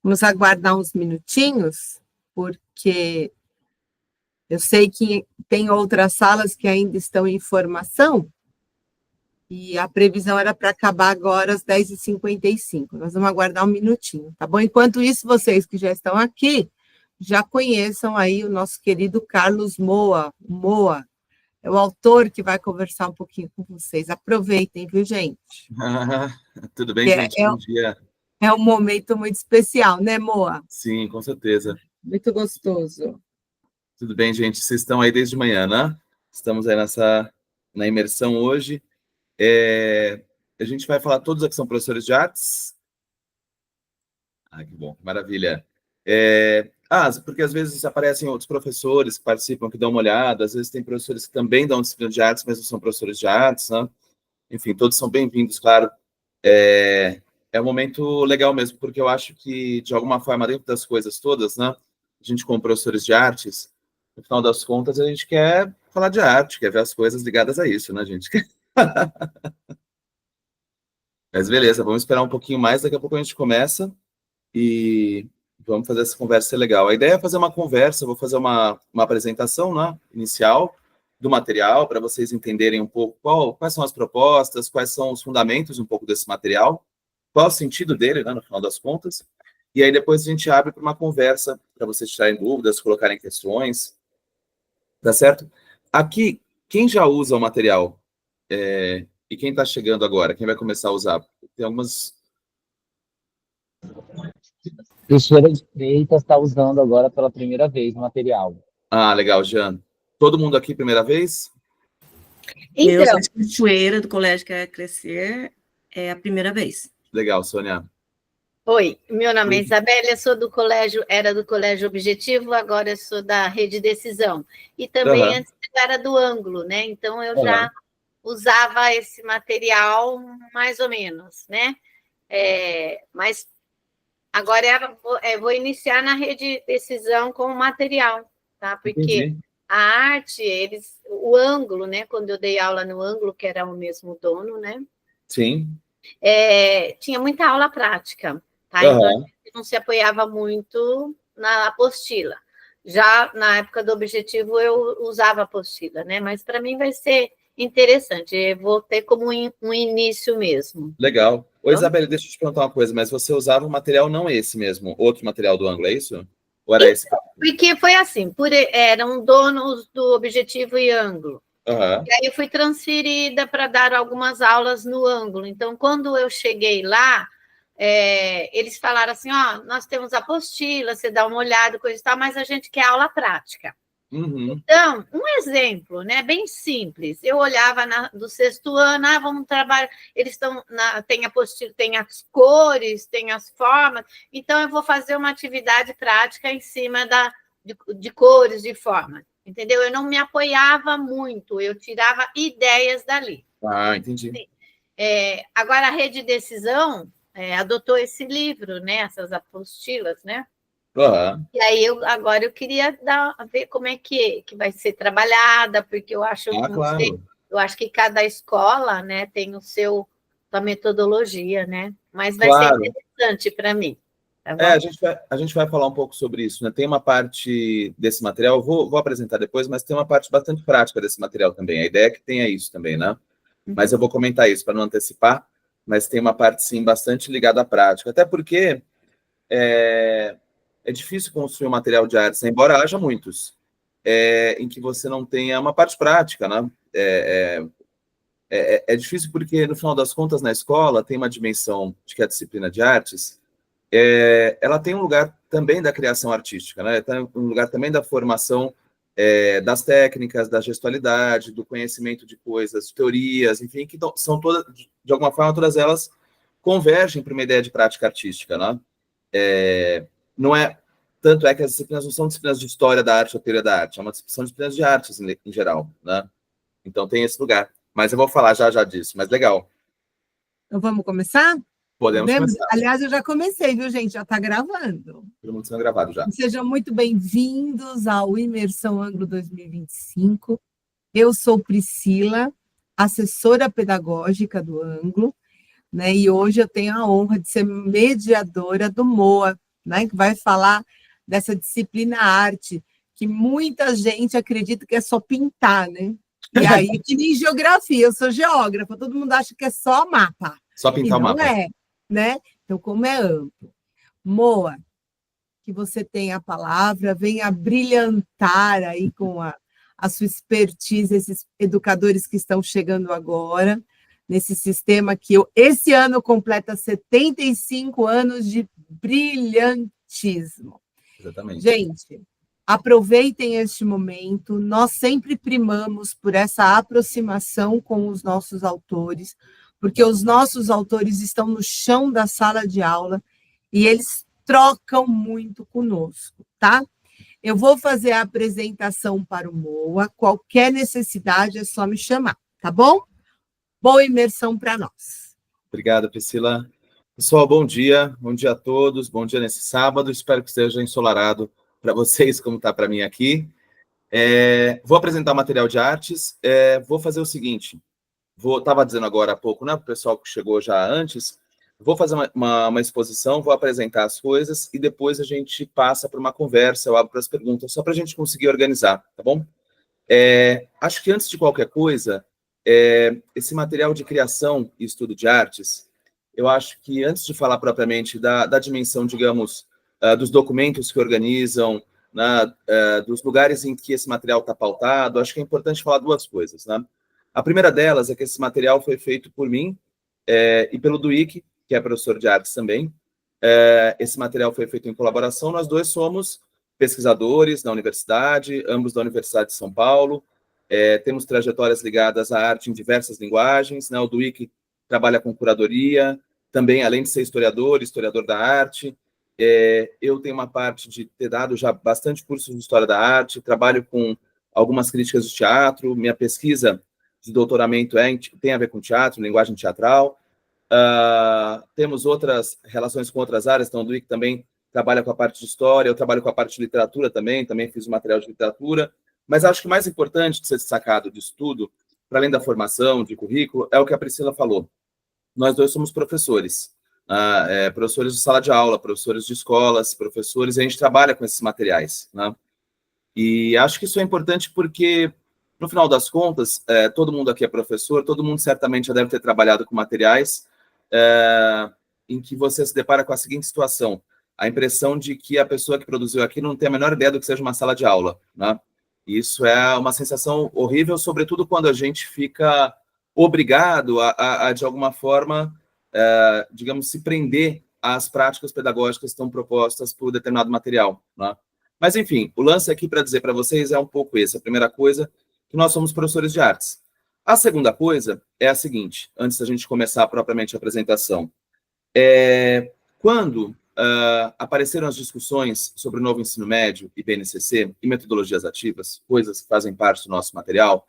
Vamos aguardar uns minutinhos, porque eu sei que tem outras salas que ainda estão em formação, e a previsão era para acabar agora às 10h55. Nós vamos aguardar um minutinho, tá bom? Enquanto isso, vocês que já estão aqui, já conheçam aí o nosso querido Carlos Moa. Moa é o autor que vai conversar um pouquinho com vocês. Aproveitem, viu, gente? Tudo bem, gente? Bom dia. É um momento muito especial, né, Moa? Sim, com certeza. Muito gostoso. Tudo bem, gente? Vocês estão aí desde manhã, né? Estamos aí na imersão hoje. A gente vai falar, todos aqui são professores de artes. Ah, que bom, maravilha. Porque às vezes aparecem outros professores que participam, que dão uma olhada, às vezes tem professores que também dão disciplina de artes, mas não são professores de artes, né? Enfim, todos são bem-vindos, claro. É um momento legal mesmo, porque eu acho que, de alguma forma, dentro das coisas todas, né? A gente, como professores de artes, no final das contas, a gente quer falar de arte, quer ver as coisas ligadas a isso, né, gente? Mas beleza, vamos esperar um pouquinho mais, daqui a pouco a gente começa e vamos fazer essa conversa ser legal. A ideia é fazer uma conversa, vou fazer uma apresentação, né, inicial do material, para vocês entenderem um pouco quais são as propostas, quais são os fundamentos um pouco desse material, qual é o sentido dele, né, no final das contas, e aí depois a gente abre para uma conversa, para vocês tirarem dúvidas, colocarem questões, tá certo? Aqui, quem já usa o material e quem está chegando agora, quem vai começar a usar? Tem algumas... Teixeira de Freitas está usando agora pela primeira vez o material. Ah, legal, Jean. Todo mundo aqui primeira vez? Então, eu sou de Cachoeira, do Colégio Quer Crescer, é a primeira vez. Legal, Sônia. Oi, meu nome é Isabela, eu sou era do Colégio Objetivo, agora eu sou da Rede Decisão. E também antes era do Ângulo, né? Então eu já usava esse material mais ou menos, né? Mas agora vou iniciar na Rede Decisão com o material, tá? Porque entendi. A arte, o Ângulo, né? Quando eu dei aula no Ângulo, que era o mesmo dono, né? Sim. Tinha muita aula prática, tá? Então, a gente não se apoiava muito na apostila. Já na época do Objetivo, eu usava apostila, né? Mas para mim vai ser interessante. Eu vou ter como um início mesmo. Legal. Ô, Isabela, deixa eu te perguntar uma coisa, mas você usava um material não esse mesmo, outro material do Ângulo, é isso? Ou era esse? Porque foi assim, eram donos do Objetivo e Ângulo. E aí eu fui transferida para dar algumas aulas no Ângulo. Então, quando eu cheguei lá, eles falaram assim, nós temos apostila, você dá uma olhada, coisa e tal, mas a gente quer aula prática. Uhum. Então, um exemplo, né, bem simples. Eu olhava do sexto ano, vamos trabalhar. Eles tem apostila, tem as cores, tem as formas. Então, eu vou fazer uma atividade prática em cima de cores, de formas. Entendeu? Eu não me apoiava muito, eu tirava ideias dali. Ah, entendi. Agora, a Rede Decisão adotou esse livro, né, essas apostilas, né? E aí, agora eu queria ver como é que vai ser trabalhada, porque eu acho, claro. Eu acho que cada escola, né, tem sua metodologia, né? Mas vai ser interessante para mim. Tá bom? A gente vai falar um pouco sobre isso, né? Tem uma parte desse material, eu vou apresentar depois, mas tem uma parte bastante prática desse material também. A ideia é que tenha isso também, né? Mas eu vou comentar isso para não antecipar, mas tem uma parte, sim, bastante ligada à prática. Até porque é difícil construir um material de artes, né? Embora haja muitos, em que você não tenha uma parte prática, né? É difícil porque, no final das contas, na escola, tem uma dimensão de que a disciplina de artes ela tem um lugar também da criação artística, né? Tem um lugar também da formação das técnicas, da gestualidade, do conhecimento de coisas, teorias, enfim, que são todas, de alguma forma, todas elas convergem para uma ideia de prática artística, né? Tanto é que as disciplinas não são disciplinas de história da arte ou teoria da arte, são disciplinas de artes em geral, né? Então tem esse lugar. Mas eu vou falar já disso, mas legal. Então vamos começar? Podemos começar. Aliás, eu já comecei, viu, gente? Já está gravando. Todo mundo sendo gravado já. Sejam muito bem-vindos ao Imersão Ângulo 2025. Eu sou Priscila, assessora pedagógica do Ângulo, né? E hoje eu tenho a honra de ser mediadora do MOA, né, que vai falar dessa disciplina arte, que muita gente acredita que é só pintar, né? E aí, que nem geografia, eu sou geógrafa, todo mundo acha que é só mapa. Só pintar o mapa. Não é, né? Então, como é amplo. Moa, que você tenha a palavra, venha brilhantar aí com a sua expertise, esses educadores que estão chegando agora, nesse sistema que esse ano completa 75 anos de brilhantismo. Exatamente. Gente, aproveitem este momento, nós sempre primamos por essa aproximação com os nossos autores, porque os nossos autores estão no chão da sala de aula e eles trocam muito conosco, tá? Eu vou fazer a apresentação para o Moa, qualquer necessidade é só me chamar, tá bom? Boa imersão para nós. Obrigado, Priscila. Pessoal, bom dia a todos, bom dia nesse sábado, espero que esteja ensolarado para vocês, como está para mim aqui. Vou apresentar o material de artes, vou fazer o seguinte, estava dizendo agora há pouco, né, para o pessoal que chegou já antes, vou fazer uma exposição, vou apresentar as coisas e depois a gente passa para uma conversa, eu abro para as perguntas, só para a gente conseguir organizar, tá bom? Acho que antes de qualquer coisa, esse material de criação e estudo de artes, eu acho que antes de falar propriamente da dimensão, digamos, dos documentos que organizam, dos lugares em que esse material está pautado, acho que é importante falar duas coisas, né? A primeira delas é que esse material foi feito por mim e pelo Duíque, que é professor de artes também. Esse material foi feito em colaboração, nós dois somos pesquisadores da universidade, ambos da Universidade de São Paulo, temos trajetórias ligadas à arte em diversas linguagens, né? O Duíque trabalha com curadoria, também, além de ser historiador da arte. Eu tenho uma parte de ter dado já bastante cursos de história da arte, trabalho com algumas críticas de teatro, minha pesquisa de doutoramento tem a ver com teatro, linguagem teatral. Temos outras relações com outras áreas, então o Duíque também trabalha com a parte de história, eu trabalho com a parte de literatura também fiz o material de literatura, mas acho que o mais importante de ser destacado disso tudo, para além da formação, de currículo, é o que a Priscila falou. Nós dois somos professores, professores de sala de aula, professores de escolas, professores, e a gente trabalha com esses materiais, né? E acho que isso é importante porque, no final das contas, todo mundo aqui é professor, todo mundo certamente já deve ter trabalhado com materiais em que você se depara com a seguinte situação, a impressão de que a pessoa que produziu aquilo não tem a menor ideia do que seja uma sala de aula, né? Isso é uma sensação horrível, sobretudo quando a gente fica obrigado a de alguma forma, digamos, se prender às práticas pedagógicas que estão propostas por determinado material, né? Mas, enfim, o lance aqui para dizer para vocês é um pouco esse. A primeira coisa, que nós somos professores de artes. A segunda coisa é a seguinte, antes da gente começar propriamente a apresentação. Quando apareceram as discussões sobre o novo ensino médio e BNCC e metodologias ativas, coisas que fazem parte do nosso material,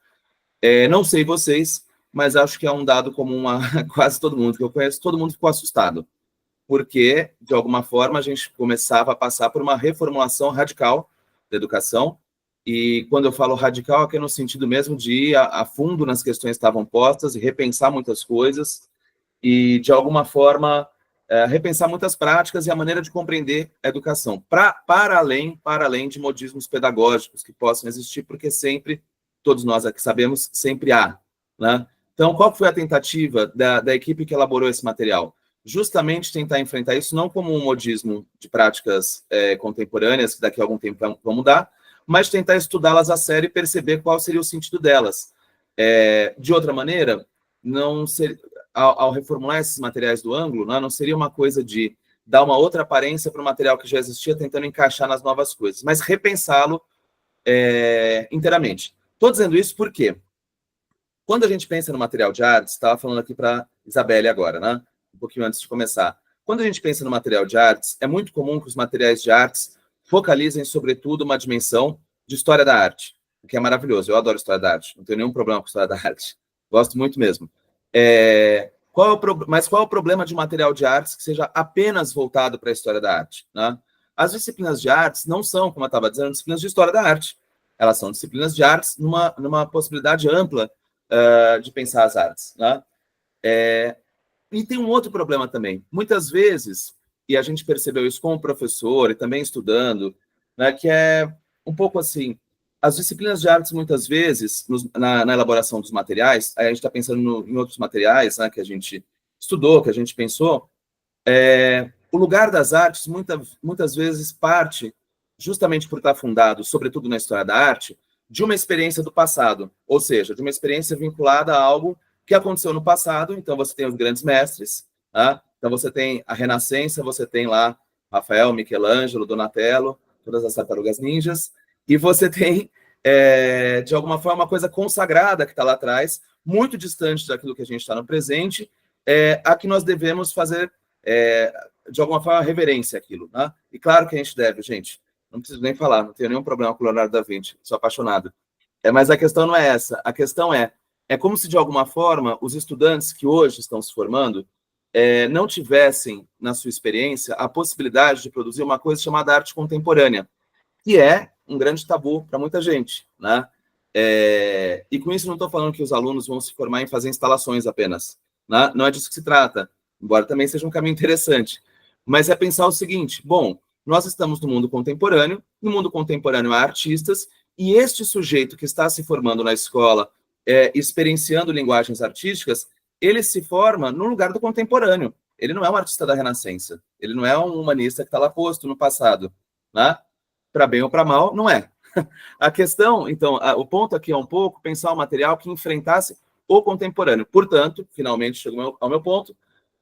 não sei vocês, mas acho que é um dado comum a quase todo mundo que eu conheço, todo mundo ficou assustado, porque, de alguma forma, a gente começava a passar por uma reformulação radical da educação, e quando eu falo radical, é no sentido mesmo de ir a fundo nas questões que estavam postas e repensar muitas coisas, e, de alguma forma, repensar muitas práticas e a maneira de compreender a educação, para além de modismos pedagógicos que possam existir, porque sempre, todos nós aqui sabemos, sempre há, né? Então, qual foi a tentativa da equipe que elaborou esse material? Justamente tentar enfrentar isso não como um modismo de práticas contemporâneas, que daqui a algum tempo vão mudar, mas tentar estudá-las a sério e perceber qual seria o sentido delas. De outra maneira, ao reformular esses materiais do ângulo, não seria uma coisa de dar uma outra aparência para o material que já existia, tentando encaixar nas novas coisas, mas repensá-lo inteiramente. Estou dizendo isso porque, quando a gente pensa no material de artes, estava falando aqui para Isabelle agora, né? Um pouquinho antes de começar. Quando a gente pensa no material de artes, é muito comum que os materiais de artes focalizem, sobretudo, uma dimensão de história da arte, o que é maravilhoso. Eu adoro história da arte, não tenho nenhum problema com história da arte. Gosto muito mesmo. Mas qual é o problema de um material de artes que seja apenas voltado para a história da arte, né? As disciplinas de artes não são, como eu estava dizendo, disciplinas de história da arte. Elas são disciplinas de artes numa possibilidade ampla de pensar as artes, né? E tem um outro problema também. Muitas vezes, e a gente percebeu isso como professor e também estudando, né, que é um pouco assim, as disciplinas de artes, muitas vezes, na elaboração dos materiais, aí a gente está pensando em outros materiais, né, que a gente estudou, que a gente pensou, o lugar das artes, muitas vezes, parte, justamente por estar fundado, sobretudo na história da arte, de uma experiência do passado, ou seja, de uma experiência vinculada a algo que aconteceu no passado. Então, você tem os grandes mestres, né? Então, você tem a Renascença, você tem lá Rafael, Michelangelo, Donatello, todas as tartarugas ninjas, e você tem, de alguma forma, uma coisa consagrada que está lá atrás, muito distante daquilo que a gente está no presente, a que nós devemos fazer, de alguma forma, reverência àquilo, né? E claro que a gente deve, gente, não preciso nem falar, não tenho nenhum problema com o Leonardo da Vinci, sou apaixonado. Mas a questão não é essa, a questão é como se, de alguma forma, os estudantes que hoje estão se formando não tivessem, na sua experiência, a possibilidade de produzir uma coisa chamada arte contemporânea, que é um grande tabu para muita gente, né? E com isso não estou falando que os alunos vão se formar em fazer instalações apenas, né? Não é disso que se trata, embora também seja um caminho interessante, mas é pensar o seguinte: bom, nós estamos no mundo contemporâneo há artistas, e este sujeito que está se formando na escola, experienciando linguagens artísticas, ele se forma no lugar do contemporâneo. Ele não é um artista da Renascença, ele não é um humanista que está lá posto no passado, né? Para bem ou para mal, não é. A questão, então, o ponto aqui é um pouco pensar um material que enfrentasse o contemporâneo. Portanto, finalmente chegou ao meu ponto,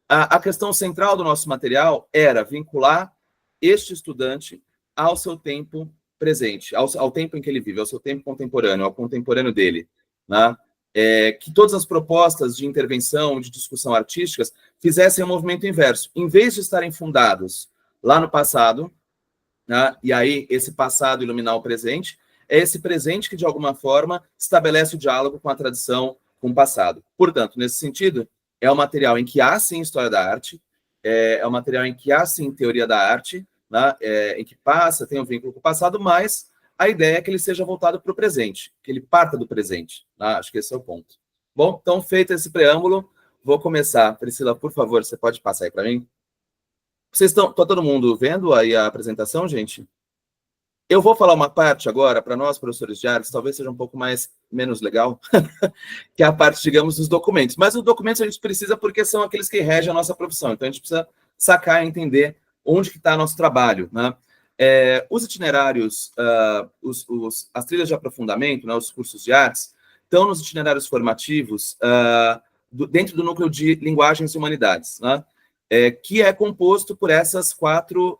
a questão central do nosso material era vincular este estudante ao seu tempo presente, ao tempo em que ele vive, ao seu tempo contemporâneo, ao contemporâneo dele, né? Que todas as propostas de intervenção, de discussão artísticas, fizessem um movimento inverso. Em vez de estarem fundados lá no passado, né, e aí esse passado iluminar o presente, é esse presente que, de alguma forma, estabelece o diálogo com a tradição, com o passado. Portanto, nesse sentido, é um material em que há, sim, história da arte, é um material em que há, sim, teoria da arte, né, em que tem um vínculo com o passado, mas a ideia é que ele seja voltado para o presente, que ele parta do presente. Né? Acho que esse é o ponto. Bom, então, feito esse preâmbulo, vou começar. Priscila, por favor, você pode passar aí para mim? Vocês estão todo mundo vendo aí a apresentação, gente? Eu vou falar uma parte agora, para nós, professores de artes, talvez seja um pouco menos legal, que é a parte, digamos, dos documentos. Mas os documentos a gente precisa porque são aqueles que regem a nossa profissão. Então, a gente precisa sacar e entender onde que está nosso trabalho, né? Os itinerários, as trilhas de aprofundamento, né, os cursos de artes, estão nos itinerários formativos dentro do núcleo de linguagens e humanidades, né? Que é composto por essas 4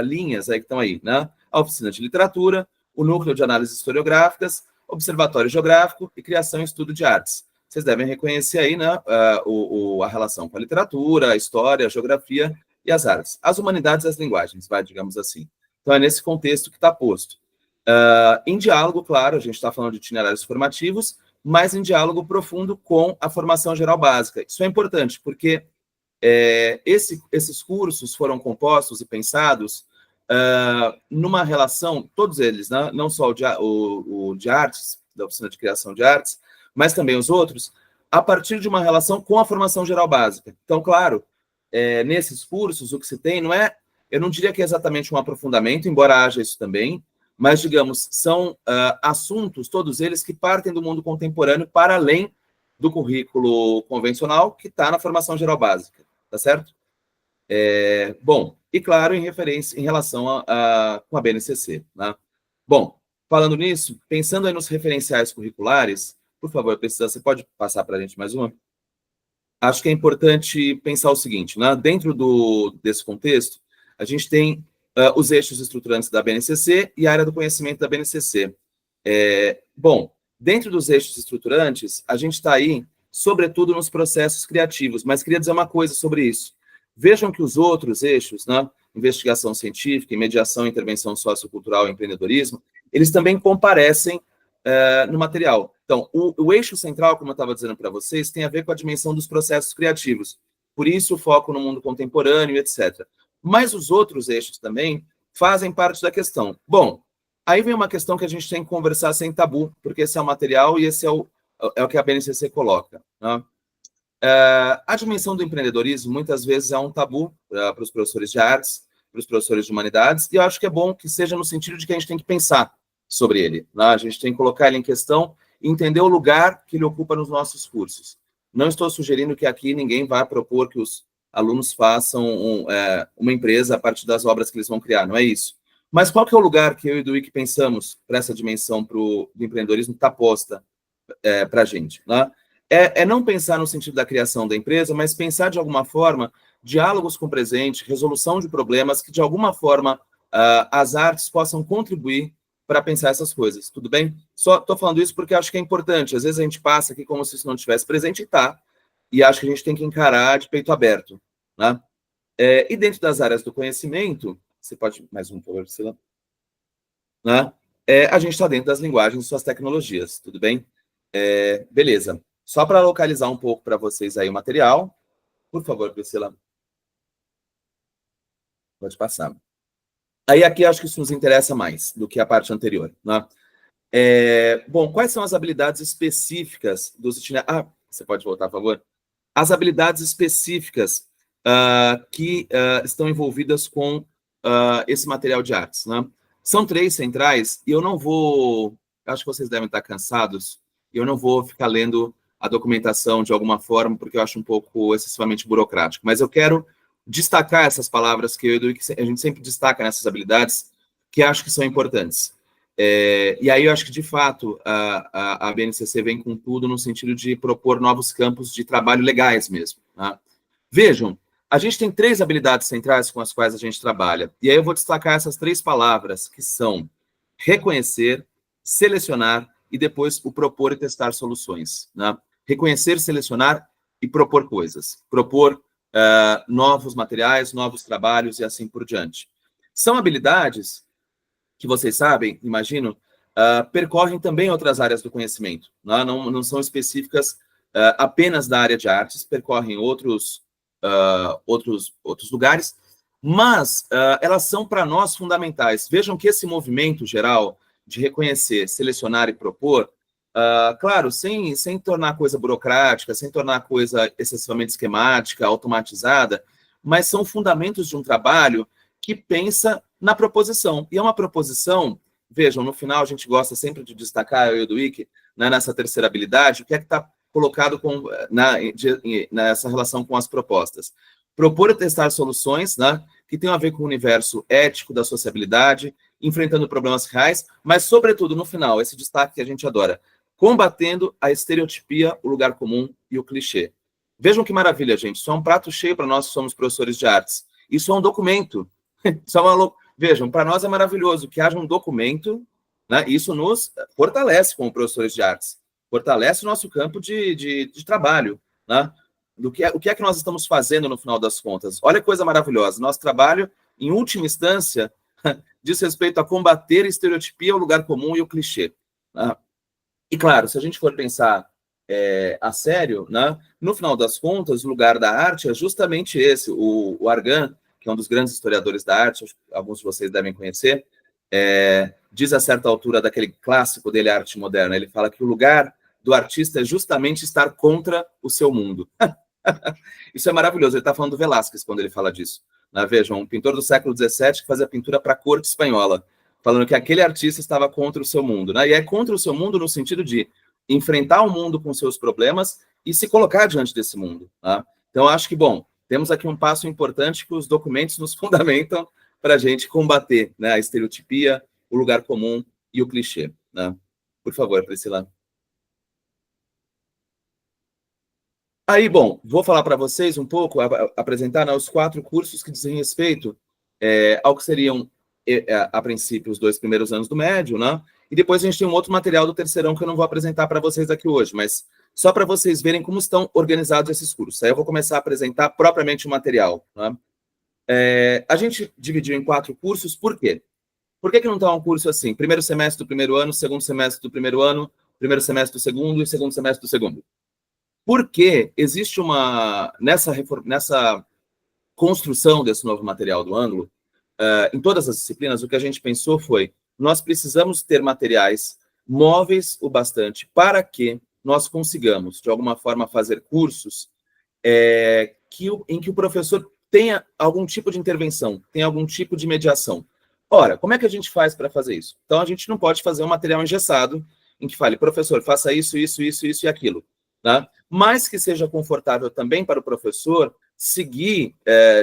linhas aí que estão aí, né? A oficina de literatura, o núcleo de análises historiográficas, observatório geográfico e criação e estudo de artes. Vocês devem reconhecer aí, né, a relação com a literatura, a história, a geografia e as artes. As humanidades e as linguagens, digamos assim. Então, é nesse contexto que está posto. Em diálogo, claro, a gente está falando de itinerários formativos, mas em diálogo profundo com a formação geral básica. Isso é importante, porque esses cursos foram compostos e pensados numa relação, todos eles, né? Não só o de artes, da oficina de criação de artes, mas também os outros, a partir de uma relação com a formação geral básica. Então, claro, nesses cursos, o que se tem não é, eu não diria que é exatamente um aprofundamento, embora haja isso também, mas, digamos, são assuntos, todos eles, que partem do mundo contemporâneo para além do currículo convencional que está na formação geral básica, tá certo? Bom, e claro, em relação com a BNCC, né? Bom, falando nisso, pensando aí nos referenciais curriculares, por favor, Priscila, você pode passar para a gente mais uma? Acho que é importante pensar o seguinte, né? Dentro desse contexto, a gente tem os eixos estruturantes da BNCC e a área do conhecimento da BNCC. Bom, dentro dos eixos estruturantes, a gente está aí, sobretudo, nos processos criativos, mas queria dizer uma coisa sobre isso. Vejam que os outros eixos, né, investigação científica, mediação, intervenção sociocultural e empreendedorismo, eles também comparecem no material. Então, o eixo central, como eu estava dizendo para vocês, tem a ver com a dimensão dos processos criativos. Por isso, o foco no mundo contemporâneo, etc. Mas os outros eixos também fazem parte da questão. Bom, aí vem uma questão que a gente tem que conversar sem tabu, porque esse é o material e esse é o que a BNCC coloca, né? A dimensão do empreendedorismo, muitas vezes, é um tabu para os professores de artes, para os professores de humanidades, e eu acho que é bom que seja no sentido de que a gente tem que pensar sobre ele, né? A gente tem que colocar ele em questão e entender o lugar que ele ocupa nos nossos cursos. Não estou sugerindo que aqui ninguém vá propor que os alunos façam uma empresa a partir das obras que eles vão criar, não é isso. Mas qual que é o lugar que eu e o Duíque pensamos para essa dimensão do empreendedorismo que está posta para a gente, né? Não pensar no sentido da criação da empresa, mas pensar de alguma forma diálogos com o presente, resolução de problemas que de alguma forma as artes possam contribuir para pensar essas coisas, tudo bem? Só estou falando isso porque acho que é importante. Às vezes a gente passa aqui como se isso não estivesse presente e tá, e acho que a gente tem que encarar de peito aberto, né? E dentro das áreas do conhecimento, você pode mais um, por favor, Priscila, né? A gente está dentro das linguagens e suas tecnologias, tudo bem? Beleza. Só para localizar um pouco para vocês aí o material, por favor, Priscila. Pode passar. Aí aqui acho que isso nos interessa mais do que a parte anterior, né? Bom, quais são as habilidades específicas dos itinerários? Você pode voltar, por favor? As habilidades específicas que estão envolvidas com esse material de artes, né? São 3 centrais, e eu não vou... Acho que vocês devem estar cansados, e eu não vou ficar lendo a documentação de alguma forma, porque eu acho um pouco excessivamente burocrático. Mas eu quero destacar essas palavras que a gente sempre destaca nessas habilidades, que acho que são importantes. E aí eu acho que, de fato, a BNCC vem com tudo no sentido de propor novos campos de trabalho legais mesmo, né? Vejam, a gente tem 3 habilidades centrais com as quais a gente trabalha. E aí eu vou destacar essas 3 palavras, que são reconhecer, selecionar e depois o propor e testar soluções, né? Reconhecer, selecionar e propor coisas. Propor novos materiais, novos trabalhos e assim por diante. São habilidades que vocês sabem, imagino, percorrem também outras áreas do conhecimento, né? Não são específicas apenas da área de artes, percorrem outros lugares, mas elas são para nós fundamentais. Vejam que esse movimento geral de reconhecer, selecionar e propor, claro, sem tornar a coisa burocrática, sem tornar a coisa excessivamente esquemática, automatizada, mas são fundamentos de um trabalho que pensa na proposição. E é uma proposição, vejam, no final a gente gosta sempre de destacar, eu e o Duíque, né, nessa terceira habilidade, o que é que está colocado nessa relação com as propostas. Propor e testar soluções, né, que tenham a ver com o universo ético da sociabilidade, enfrentando problemas reais, mas, sobretudo, no final, esse destaque que a gente adora, combatendo a estereotipia, o lugar comum e o clichê. Vejam que maravilha, gente. Isso é um prato cheio para nós que somos professores de artes. Isso é um documento. Vejam, para nós é maravilhoso que haja um documento, né? Isso nos fortalece como professores de artes, fortalece o nosso campo de trabalho, né? O que é que nós estamos fazendo no final das contas? Olha que coisa maravilhosa. Nosso trabalho, em última instância, diz respeito a combater a estereotipia, o lugar comum e o clichê, né? E, claro, se a gente for pensar a sério, né, no final das contas, o lugar da arte é justamente esse. O Argan, que é um dos grandes historiadores da arte, alguns de vocês devem conhecer, diz a certa altura daquele clássico dele, A Arte Moderna, ele fala que o lugar do artista é justamente estar contra o seu mundo. Isso é maravilhoso. Ele está falando do Velázquez quando ele fala disso, né? Vejam, um pintor do século XVII que fazia pintura para a corte espanhola, falando que aquele artista estava contra o seu mundo, né? E é contra o seu mundo no sentido de enfrentar o mundo com seus problemas e se colocar diante desse mundo, né? Então, acho que, bom, temos aqui um passo importante que os documentos nos fundamentam para a gente combater, né, a estereotipia, o lugar comum e o clichê, né? Por favor, Priscila. Aí, bom, vou falar para vocês um pouco, apresentar, né, os 4 cursos que dizem respeito ao que seriam, a princípio, os 2 primeiros anos do médio, né? E depois a gente tem um outro material do terceirão que eu não vou apresentar para vocês aqui hoje, mas só para vocês verem como estão organizados esses cursos. Aí eu vou começar a apresentar propriamente o material, né? A gente dividiu em 4 cursos, por quê? Por que não está um curso assim? Primeiro semestre do primeiro ano, segundo semestre do primeiro ano, primeiro semestre do segundo e segundo semestre do segundo. Porque existe nessa construção desse novo material do ângulo, em todas as disciplinas, o que a gente pensou foi, nós precisamos ter materiais móveis o bastante para que nós consigamos, de alguma forma, fazer cursos em que o professor tenha algum tipo de intervenção, tenha algum tipo de mediação. Ora, como é que a gente faz para fazer isso? Então, a gente não pode fazer um material engessado em que fale, professor, faça isso, isso, isso, isso e aquilo. Tá? Mas que seja confortável também para o professor seguir,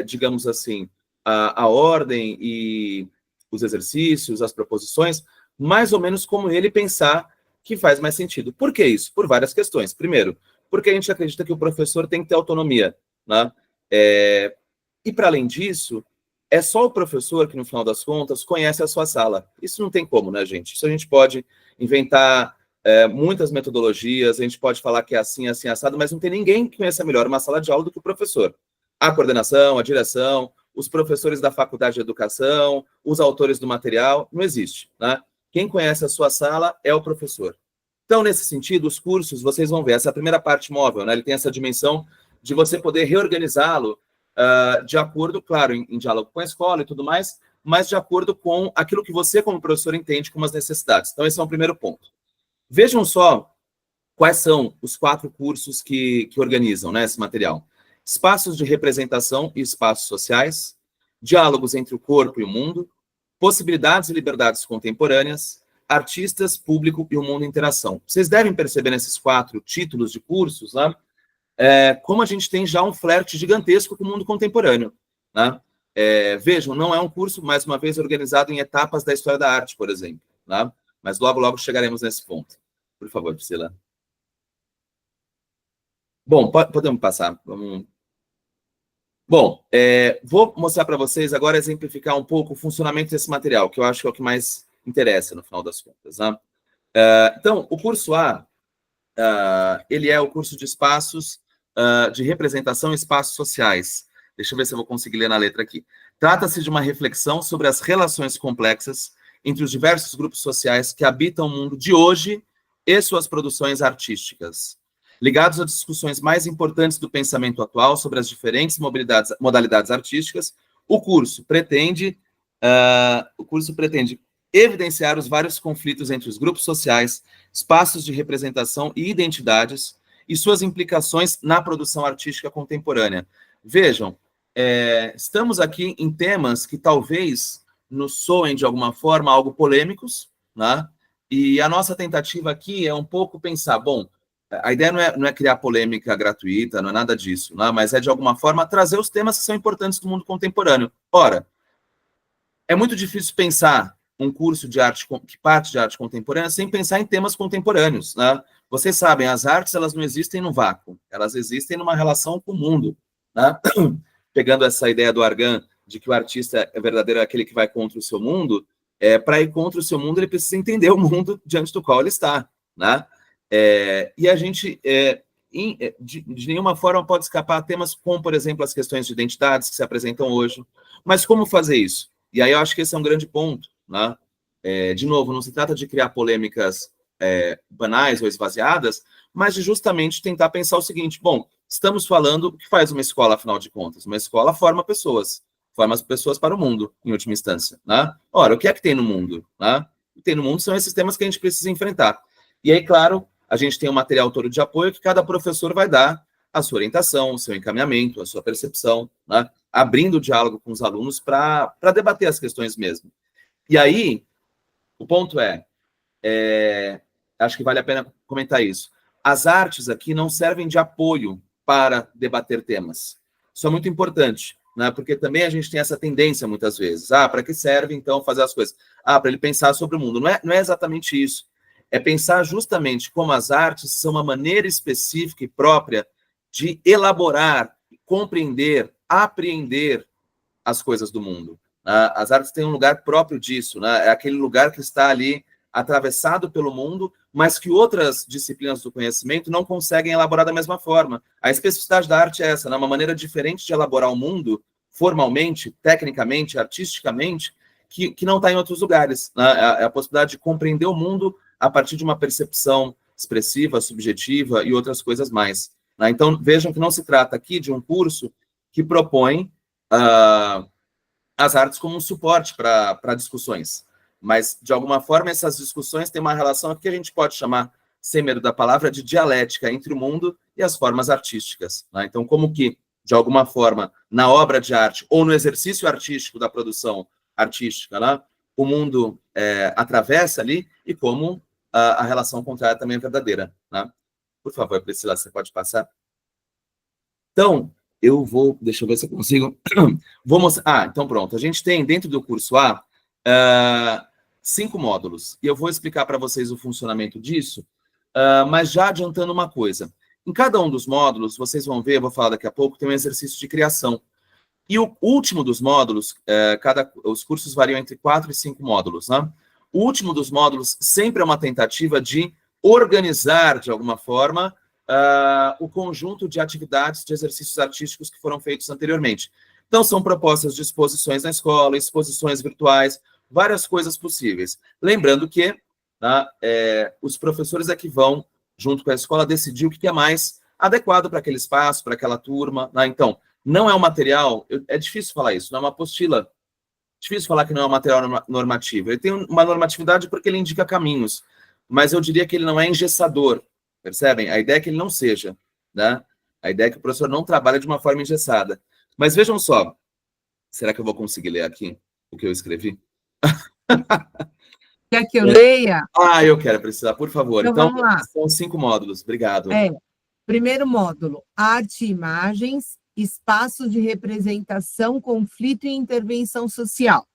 digamos assim, a ordem e os exercícios, as proposições, mais ou menos como ele pensar que faz mais sentido. Por que isso? Por várias questões. Primeiro, porque a gente acredita que o professor tem que ter autonomia. Né? E, para além disso, é só o professor que, no final das contas, conhece a sua sala. Isso não tem como, né, gente? Isso a gente pode inventar muitas metodologias, a gente pode falar que é assim, assim, assado, mas não tem ninguém que conheça melhor uma sala de aula do que o professor. A coordenação, a direção, os professores da faculdade de educação, os autores do material, não existe, né? Quem conhece a sua sala é o professor. Então, nesse sentido, os cursos, vocês vão ver, essa primeira parte móvel, né? Ele tem essa dimensão de você poder reorganizá-lo de acordo, claro, em diálogo com a escola e tudo mais, mas de acordo com aquilo que você, como professor, entende como as necessidades. Então, esse é um primeiro ponto. Vejam só quais são os 4 cursos que organizam, né, esse material. Espaços de representação e espaços sociais, diálogos entre o corpo e o mundo, possibilidades e liberdades contemporâneas, artistas, público e o mundo em interação. Vocês devem perceber nesses 4 títulos de cursos, né, como a gente tem já um flerte gigantesco com o mundo contemporâneo. Né? Vejam, não é um curso, mais uma vez, organizado em etapas da história da arte, por exemplo. Né? Mas logo, logo chegaremos nesse ponto. Por favor, Priscila. Bom, podemos passar. Vamos... Bom, vou mostrar para vocês agora, exemplificar um pouco o funcionamento desse material, que eu acho que é o que mais interessa, no final das contas. Né? Então, o curso A, ele é o curso de espaços de representação e espaços sociais. Deixa eu ver se eu vou conseguir ler na letra aqui. Trata-se de uma reflexão sobre as relações complexas entre os diversos grupos sociais que habitam o mundo de hoje e suas produções artísticas. Ligados às discussões mais importantes do pensamento atual sobre as diferentes modalidades artísticas, o curso pretende evidenciar os vários conflitos entre os grupos sociais, espaços de representação e identidades e suas implicações na produção artística contemporânea. Vejam, estamos aqui em temas que talvez nos soem, de alguma forma, algo polêmicos, né? E a nossa tentativa aqui é um pouco pensar, bom, a ideia não é criar polêmica gratuita, não é nada disso, né? Mas é, de alguma forma, trazer os temas que são importantes do mundo contemporâneo. Ora, é muito difícil pensar um curso de arte que parte de arte contemporânea sem pensar em temas contemporâneos, né? Vocês sabem, as artes, elas não existem no vácuo, elas existem numa relação com o mundo, né? Pegando essa ideia do Argan, de que o artista é verdadeiro aquele que vai contra o seu mundo, para ir contra o seu mundo, ele precisa entender o mundo diante do qual ele está, né? E a gente, de nenhuma forma, pode escapar a temas como, por exemplo, as questões de identidades que se apresentam hoje. Mas como fazer isso? E aí eu acho que esse é um grande ponto, né? De novo, não se trata de criar polêmicas banais ou esvaziadas, mas de justamente tentar pensar o seguinte, bom, estamos falando o que faz uma escola, afinal de contas. Uma escola forma as pessoas para o mundo, em última instância. Né? Ora, o que é que tem no mundo? Né? O que tem no mundo são esses temas que a gente precisa enfrentar. E aí, claro, a gente tem um material todo de apoio que cada professor vai dar a sua orientação, o seu encaminhamento, a sua percepção, né? Abrindo o diálogo com os alunos para debater as questões mesmo. E aí, o ponto acho que vale a pena comentar isso. As artes aqui não servem de apoio para debater temas. Isso é muito importante, né? Porque também a gente tem essa tendência, muitas vezes. Para que serve, então, fazer as coisas? Para ele pensar sobre o mundo. Não é exatamente isso. É pensar justamente como as artes são uma maneira específica e própria de elaborar, compreender, apreender as coisas do mundo. As artes têm um lugar próprio disso, né? É aquele lugar que está ali atravessado pelo mundo, mas que outras disciplinas do conhecimento não conseguem elaborar da mesma forma. A especificidade da arte é essa, né? Uma maneira diferente de elaborar o mundo, formalmente, tecnicamente, artisticamente, que não está em outros lugares. Né? É a possibilidade de compreender o mundo a partir de uma percepção expressiva, subjetiva e outras coisas mais. Né? Então, vejam que não se trata aqui de um curso que propõe as artes como um suporte para discussões. Mas, de alguma forma, essas discussões têm uma relação que a gente pode chamar sem medo da palavra, de dialética entre o mundo e as formas artísticas. Né? Então, como que, de alguma forma, na obra de arte ou no exercício artístico da produção artística, né, o mundo atravessa ali e como a relação contrária também é verdadeira. Né? Por favor, Priscila, você pode passar? Então, deixa eu ver se eu consigo. Vou mostrar. Então pronto. A gente tem dentro do curso A 5 módulos. E eu vou explicar para vocês o funcionamento disso, mas já adiantando uma coisa. Em cada um dos módulos, vocês vão ver, eu vou falar daqui a pouco, tem um exercício de criação. E o último dos módulos, os cursos variam entre 4 e 5 módulos, né? O último dos módulos sempre é uma tentativa de organizar, de alguma forma, o conjunto de atividades, de exercícios artísticos que foram feitos anteriormente. Então, são propostas de exposições na escola, exposições virtuais, várias coisas possíveis. Lembrando que os professores é que vão, junto com a escola, decidir o que é mais adequado para aquele espaço, para aquela turma. Né? Então, não é um material, é difícil falar isso, não é uma apostila, difícil falar que não é um material normativo. Ele tem uma normatividade porque ele indica caminhos, mas eu diria que ele não é engessador, percebem? A ideia é que ele não seja, né? A ideia é que o professor não trabalhe de uma forma engessada. Mas vejam só, será que eu vou conseguir ler aqui o que eu escrevi? Quer que eu leia? Eu quero, Priscila, por favor. Então vamos lá. São 5 módulos, obrigado. Primeiro módulo, arte e imagens, espaços de representação, conflito e intervenção social.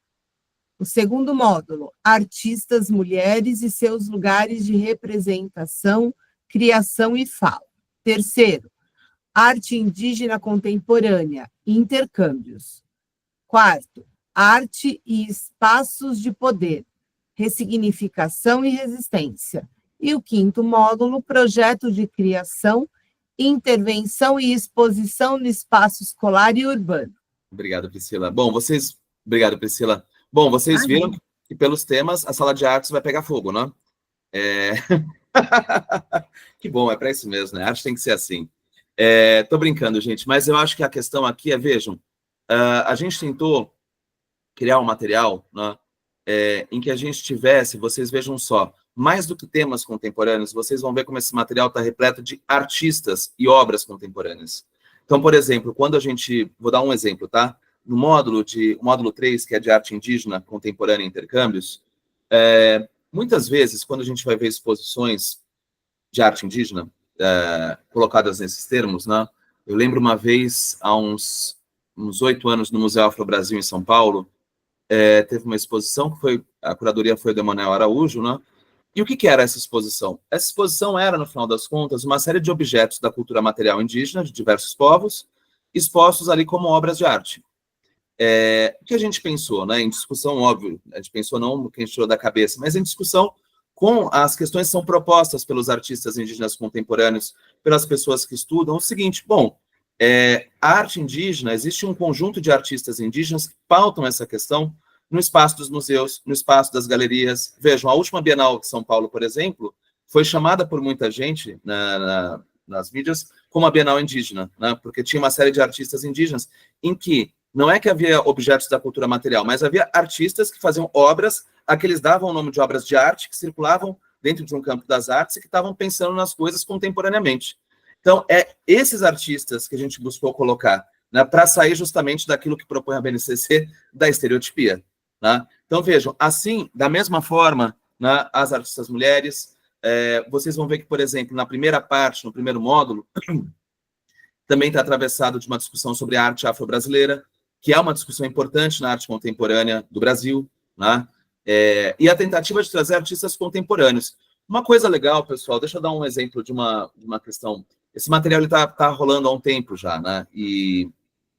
O segundo módulo, artistas mulheres e seus lugares de representação, criação e fala. Terceiro, arte indígena contemporânea, intercâmbios. Quarto, arte e espaços de poder, ressignificação e resistência. E o quinto módulo, projeto de criação, intervenção e exposição no espaço escolar e urbano. Obrigado, Priscila. Obrigado, Priscila. Bom, vocês viram que pelos temas a sala de artes vai pegar fogo, né? Que bom, é para isso mesmo, né? A arte tem que ser assim. Tô brincando, gente, mas eu acho que a questão aqui vejam, a gente tentou criar um material, né, em que a gente tivesse, vocês vejam só, mais do que temas contemporâneos, vocês vão ver como esse material está repleto de artistas e obras contemporâneas. Então, por exemplo, vou dar um exemplo, tá? No módulo 3, que é de arte indígena, contemporânea e intercâmbios, muitas vezes, quando a gente vai ver exposições de arte indígena, colocadas nesses termos, né? Eu lembro uma vez, há uns 8 anos, no Museu Afro-Brasil, em São Paulo, teve uma exposição, a curadoria foi do Emanuel Araújo, né? E o que era essa exposição? Essa exposição era, no final das contas, uma série de objetos da cultura material indígena, de diversos povos, expostos ali como obras de arte. O que a gente pensou, né? Em discussão, óbvio, a gente pensou não no que a gente tirou da cabeça, mas em discussão com as questões que são propostas pelos artistas indígenas contemporâneos, pelas pessoas que estudam, o seguinte, a arte indígena, existe um conjunto de artistas indígenas que pautam essa questão no espaço dos museus, no espaço das galerias. Vejam, a última Bienal de São Paulo, por exemplo, foi chamada por muita gente nas mídias como a Bienal Indígena, né? Porque tinha uma série de artistas indígenas em que não é que havia objetos da cultura material, mas havia artistas que faziam obras a que eles davam o nome de obras de arte, que circulavam dentro de um campo das artes e que estavam pensando nas coisas contemporaneamente. Então, esses artistas que a gente buscou colocar, né, para sair justamente daquilo que propõe a BNCC, da estereotipia. Né? Então, vejam, assim, da mesma forma, né, as artistas mulheres, vocês vão ver que, por exemplo, na primeira parte, no primeiro módulo, também está atravessado de uma discussão sobre a arte afro-brasileira, que é uma discussão importante na arte contemporânea do Brasil, né? E a tentativa de trazer artistas contemporâneos. Uma coisa legal, pessoal, deixa eu dar um exemplo de uma questão. Esse material está rolando há um tempo já, né? E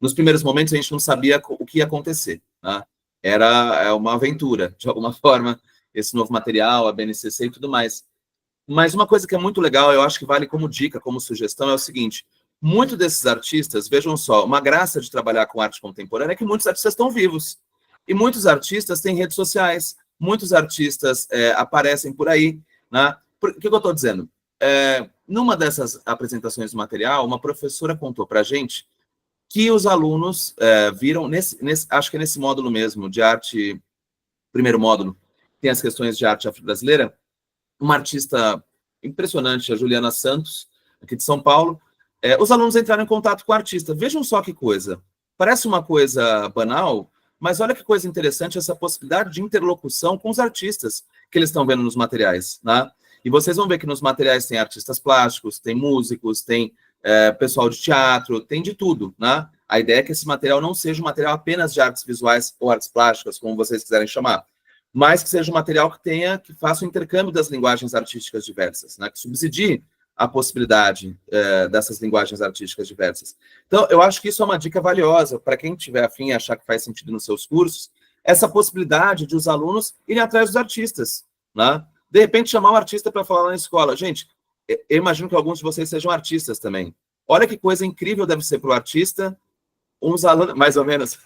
nos primeiros momentos a gente não sabia o que ia acontecer, né? Era uma aventura, de alguma forma, esse novo material, a BNCC e tudo mais. Mas uma coisa que é muito legal, eu acho que vale como dica, como sugestão, é o seguinte: muitos desses artistas, vejam só, uma graça de trabalhar com arte contemporânea é que muitos artistas estão vivos. E muitos artistas têm redes sociais, muitos artistas aparecem por aí, né? O que eu estou dizendo? Numa dessas apresentações do material, uma professora contou para a gente que os alunos viram, acho que é nesse módulo mesmo, de arte, primeiro módulo, tem as questões de arte afro-brasileira, uma artista impressionante, a Juliana Santos, aqui de São Paulo. Os alunos entraram em contato com o artista. Vejam só que coisa. Parece uma coisa banal, mas olha que coisa interessante essa possibilidade de interlocução com os artistas que eles estão vendo nos materiais, né? E vocês vão ver que nos materiais tem artistas plásticos, tem músicos, tem pessoal de teatro, tem de tudo, né? A ideia é que esse material não seja um material apenas de artes visuais ou artes plásticas, como vocês quiserem chamar, mas que seja um material que faça o intercâmbio das linguagens artísticas diversas, né? Que subsidie a possibilidade dessas linguagens artísticas diversas. Então, eu acho que isso é uma dica valiosa para quem tiver afim e achar que faz sentido nos seus cursos, essa possibilidade de os alunos irem atrás dos artistas, né? De repente, chamar um artista para falar na escola. Gente, eu imagino que alguns de vocês sejam artistas também. Olha que coisa incrível deve ser para o artista, uns alunos, mais ou menos.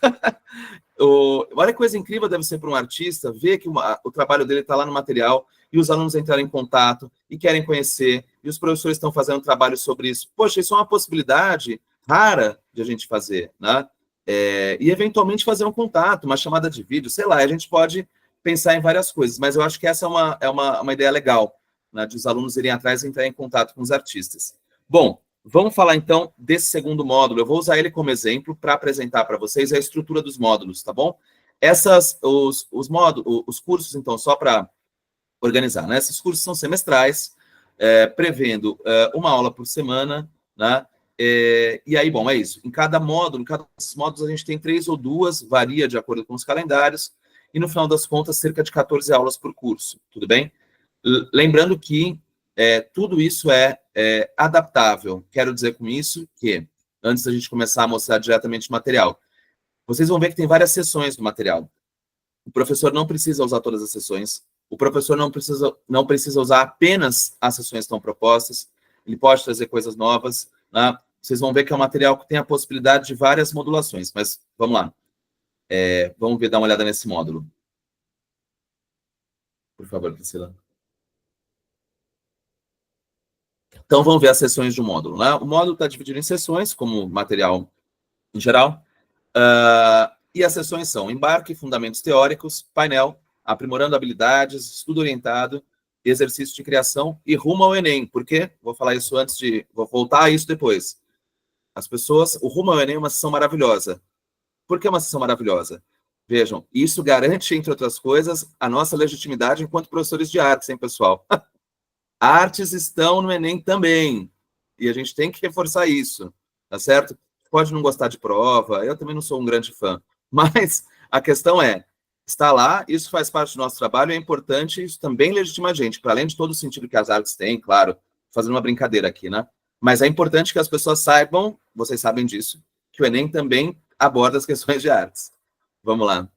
Olha que coisa incrível deve ser para um artista ver que o trabalho dele está lá no material e os alunos entrarem em contato e querem conhecer, e os professores estão fazendo trabalho sobre isso. Poxa, isso é uma possibilidade rara de a gente fazer, né? E eventualmente fazer um contato, uma chamada de vídeo, sei lá, a gente pode pensar em várias coisas, mas eu acho que essa é uma ideia legal, né, de os alunos irem atrás e entrar em contato com os artistas. Bom, vamos falar então desse segundo módulo. Eu vou usar ele como exemplo para apresentar para vocês a estrutura dos módulos, tá bom? Os cursos, então, só para organizar, né? Esses cursos são semestrais, prevendo uma aula por semana, né? E aí, bom, é isso. Em cada desses módulos, a gente tem 3 ou 2, varia de acordo com os calendários, e no final das contas, cerca de 14 aulas por curso, tudo bem? Lembrando que tudo isso é adaptável. Quero dizer com isso que, antes da gente começar a mostrar diretamente o material, vocês vão ver que tem várias sessões do material. O professor não precisa usar todas as sessões, o professor não precisa usar apenas as sessões que estão propostas, ele pode trazer coisas novas, né? Vocês vão ver que é um material que tem a possibilidade de várias modulações, mas vamos lá. Vamos dar uma olhada nesse módulo. Por favor, Priscila. Então, vamos ver as sessões do módulo, né? O módulo está dividido em sessões, como material em geral. E as sessões são embarque, fundamentos teóricos, painel, aprimorando habilidades, estudo orientado, exercício de criação e rumo ao Enem. Por quê? Vou falar isso vou voltar a isso depois. O rumo ao Enem é uma sessão maravilhosa. Por que é uma sessão maravilhosa? Vejam, isso garante, entre outras coisas, a nossa legitimidade enquanto professores de artes, hein, pessoal? Artes estão no Enem também. E a gente tem que reforçar isso, tá certo? Pode não gostar de prova, eu também não sou um grande fã. Mas a questão está lá, isso faz parte do nosso trabalho, é importante, isso também legitima a gente, para além de todo o sentido que as artes têm, claro, fazendo uma brincadeira aqui, né? Mas é importante que as pessoas saibam, vocês sabem disso, que o Enem também aborda as questões de artes. Vamos lá.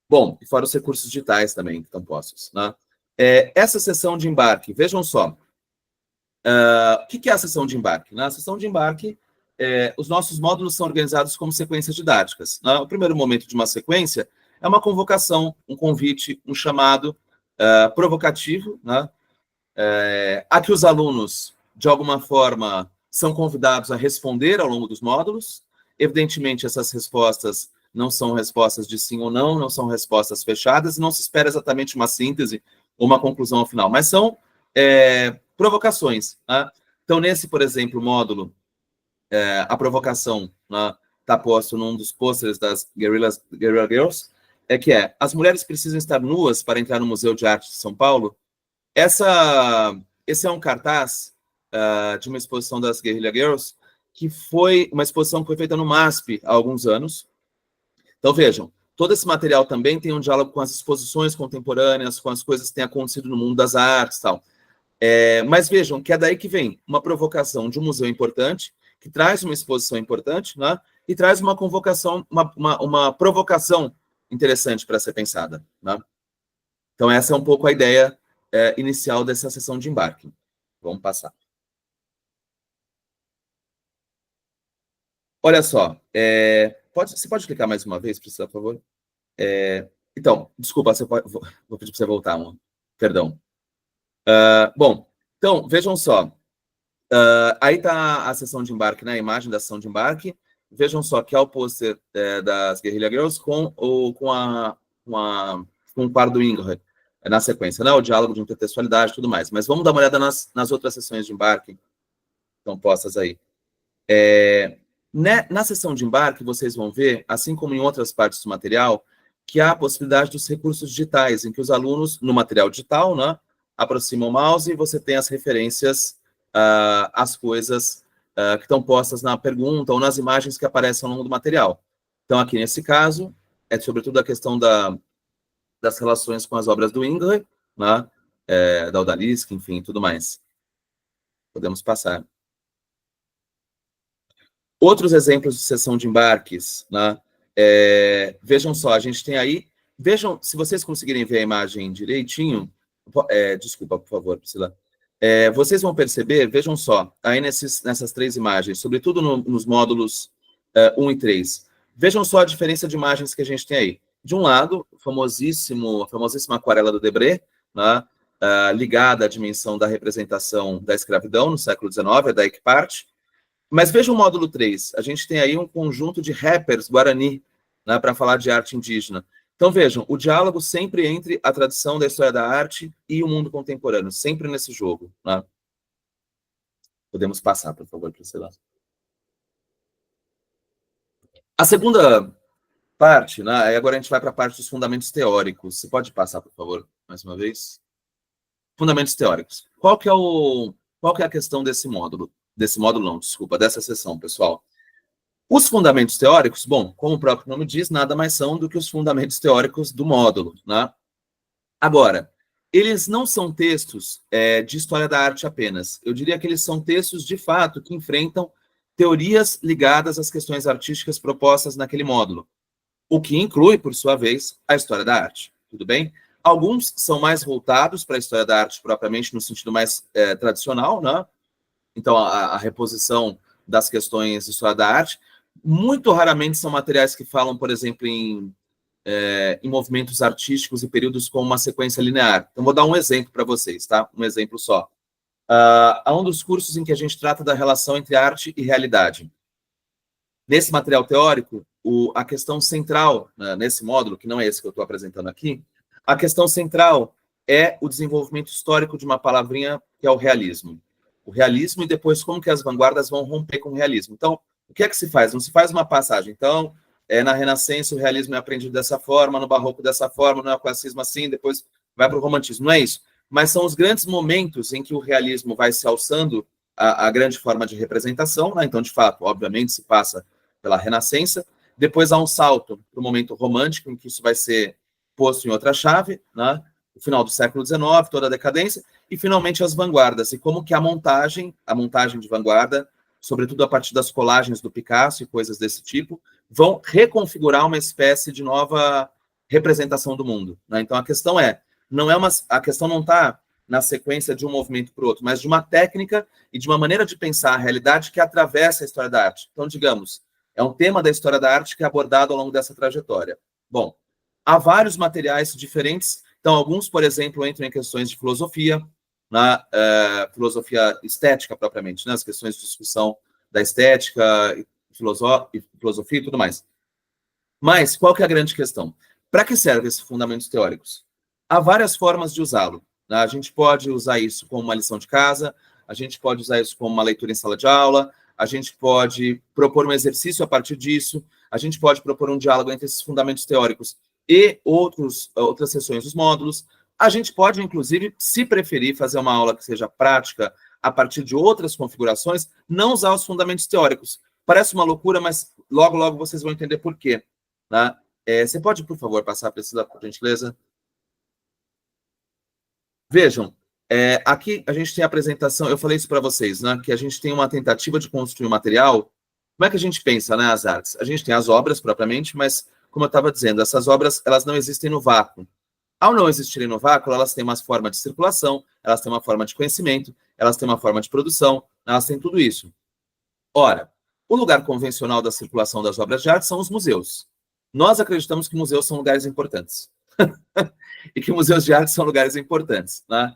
Bom, e fora os recursos digitais também, que estão postos, né? Essa sessão de embarque, vejam só. O que é a sessão de embarque? Na sessão de embarque, os nossos módulos são organizados como sequências didáticas, né? O primeiro momento de uma sequência é uma convocação, um convite, um chamado provocativo, né? A que os alunos, de alguma forma, são convidados a responder ao longo dos módulos. Evidentemente, essas respostas não são respostas de sim ou não, não são respostas fechadas, não se espera exatamente uma síntese ou uma conclusão ao final, mas são provocações, né? Então, nesse, por exemplo, módulo, a provocação, né, está posto num dos pôsteres das Guerrilla Girls, as mulheres precisam estar nuas para entrar no Museu de Arte de São Paulo. Esse é um cartaz de uma exposição das Guerrilla Girls, que foi uma exposição que foi feita no MASP há alguns anos. Então, vejam, todo esse material também tem um diálogo com as exposições contemporâneas, com as coisas que têm acontecido no mundo das artes e tal. Mas vejam que é daí que vem uma provocação de um museu importante, que traz uma exposição importante, né? E traz uma convocação, uma provocação interessante para ser pensada, né? Então, essa é um pouco a ideia inicial dessa sessão de embarque. Vamos passar. Olha só, você pode clicar mais uma vez, Priscila, por favor? Então, desculpa, vou pedir para você voltar, perdão. Bom, então, vejam só. Aí está a sessão de embarque, né? A imagem da sessão de embarque. Vejam só que é o pôster das Guerrilla Girls com o quadro do Ingrid. na sequência, né? O diálogo de intertextualidade e tudo mais. Mas vamos dar uma olhada nas outras sessões de embarque que estão postas aí. Na sessão de embarque, vocês vão ver, assim como em outras partes do material, que há a possibilidade dos recursos digitais, em que os alunos, no material digital, né, aproximam o mouse e você tem as referências às coisas que estão postas na pergunta ou nas imagens que aparecem ao longo do material. Então, aqui nesse caso, é sobretudo a questão das relações com as obras do Ingley, né, da Odalisque, enfim, tudo mais. Podemos passar. Outros exemplos de sessão de embarques, né? Vejam só, a gente tem aí... Vejam, se vocês conseguirem ver a imagem direitinho... desculpa, por favor, Priscila. Vocês vão perceber, vejam só, aí nessas 3 imagens, sobretudo nos módulos 1 e 3, vejam só a diferença de imagens que a gente tem aí. De um lado, a famosíssima aquarela do Debré, né, ligada à dimensão da representação da escravidão no século XIX, é daí que parte. Mas veja o módulo 3, a gente tem aí um conjunto de rappers guarani, né, para falar de arte indígena. Então vejam, o diálogo sempre entre a tradição da história da arte e o mundo contemporâneo, sempre nesse jogo. Né? Podemos passar, por favor, Priscila. A segunda parte, né, agora a gente vai para a parte dos fundamentos teóricos. Você pode passar, por favor, mais uma vez? Fundamentos teóricos. Qual que é a questão desse módulo? Dessa sessão, pessoal. Os fundamentos teóricos, bom, como o próprio nome diz, nada mais são do que os fundamentos teóricos do módulo, né? Agora, eles não são textos de história da arte apenas. Eu diria que eles são textos, de fato, que enfrentam teorias ligadas às questões artísticas propostas naquele módulo, o que inclui, por sua vez, a história da arte. Tudo bem? Alguns são mais voltados para a história da arte propriamente, no sentido mais tradicional, né? Então, a reposição das questões de história da arte. Muito raramente são materiais que falam, por exemplo, em movimentos artísticos e períodos com uma sequência linear. Então, vou dar um exemplo para vocês, tá? Um exemplo só. Há um dos cursos em que a gente trata da relação entre arte e realidade. Nesse material teórico, a questão central, nesse módulo, que não é esse que eu estou apresentando aqui, a questão central é o desenvolvimento histórico de uma palavrinha que é o realismo. O realismo e depois como que as vanguardas vão romper com o realismo. Então, o que é que se faz? Não se faz uma passagem. Então, na Renascença o realismo é aprendido dessa forma, no Barroco dessa forma, no Neoclassicismo assim, depois vai para o Romantismo. Não é isso. Mas são os grandes momentos em que o realismo vai se alçando a grande forma de representação, né? Então, de fato, obviamente, se passa pela Renascença. Depois há um salto para o momento romântico, em que isso vai ser posto em outra chave, né? O final do século XIX, toda a decadência, e finalmente as vanguardas, e como que a montagem de vanguarda, sobretudo a partir das colagens do Picasso e coisas desse tipo, vão reconfigurar uma espécie de nova representação do mundo. Né? Então a questão a questão não está na sequência de um movimento para o outro, mas de uma técnica e de uma maneira de pensar a realidade que atravessa a história da arte. Então, digamos, é um tema da história da arte que é abordado ao longo dessa trajetória. Bom, há vários materiais diferentes. Então, alguns, por exemplo, entram em questões de filosofia, na filosofia estética propriamente, né? As questões de discussão da estética, filosofia e tudo mais. Mas, qual que é a grande questão? Para que servem esses fundamentos teóricos? Há várias formas de usá-lo. Né? A gente pode usar isso como uma lição de casa, a gente pode usar isso como uma leitura em sala de aula, a gente pode propor um exercício a partir disso, a gente pode propor um diálogo entre esses fundamentos teóricos e outras sessões dos módulos. A gente pode, inclusive, se preferir, fazer uma aula que seja prática a partir de outras configurações, não usar os fundamentos teóricos. Parece uma loucura, mas logo, logo vocês vão entender por quê. Né? Você pode, por favor, passar a Priscila, por gentileza? Vejam, aqui a gente tem a apresentação, eu falei isso para vocês, né, que a gente tem uma tentativa de construir um material. Como é que a gente pensa, né, as artes? A gente tem as obras propriamente, mas, como eu estava dizendo, essas obras elas não existem no vácuo. Ao não existirem no vácuo, elas têm uma forma de circulação, elas têm uma forma de conhecimento, elas têm uma forma de produção, elas têm tudo isso. Ora, o lugar convencional da circulação das obras de arte são os museus. Nós acreditamos que museus são lugares importantes. E que museus de arte são lugares importantes. Né?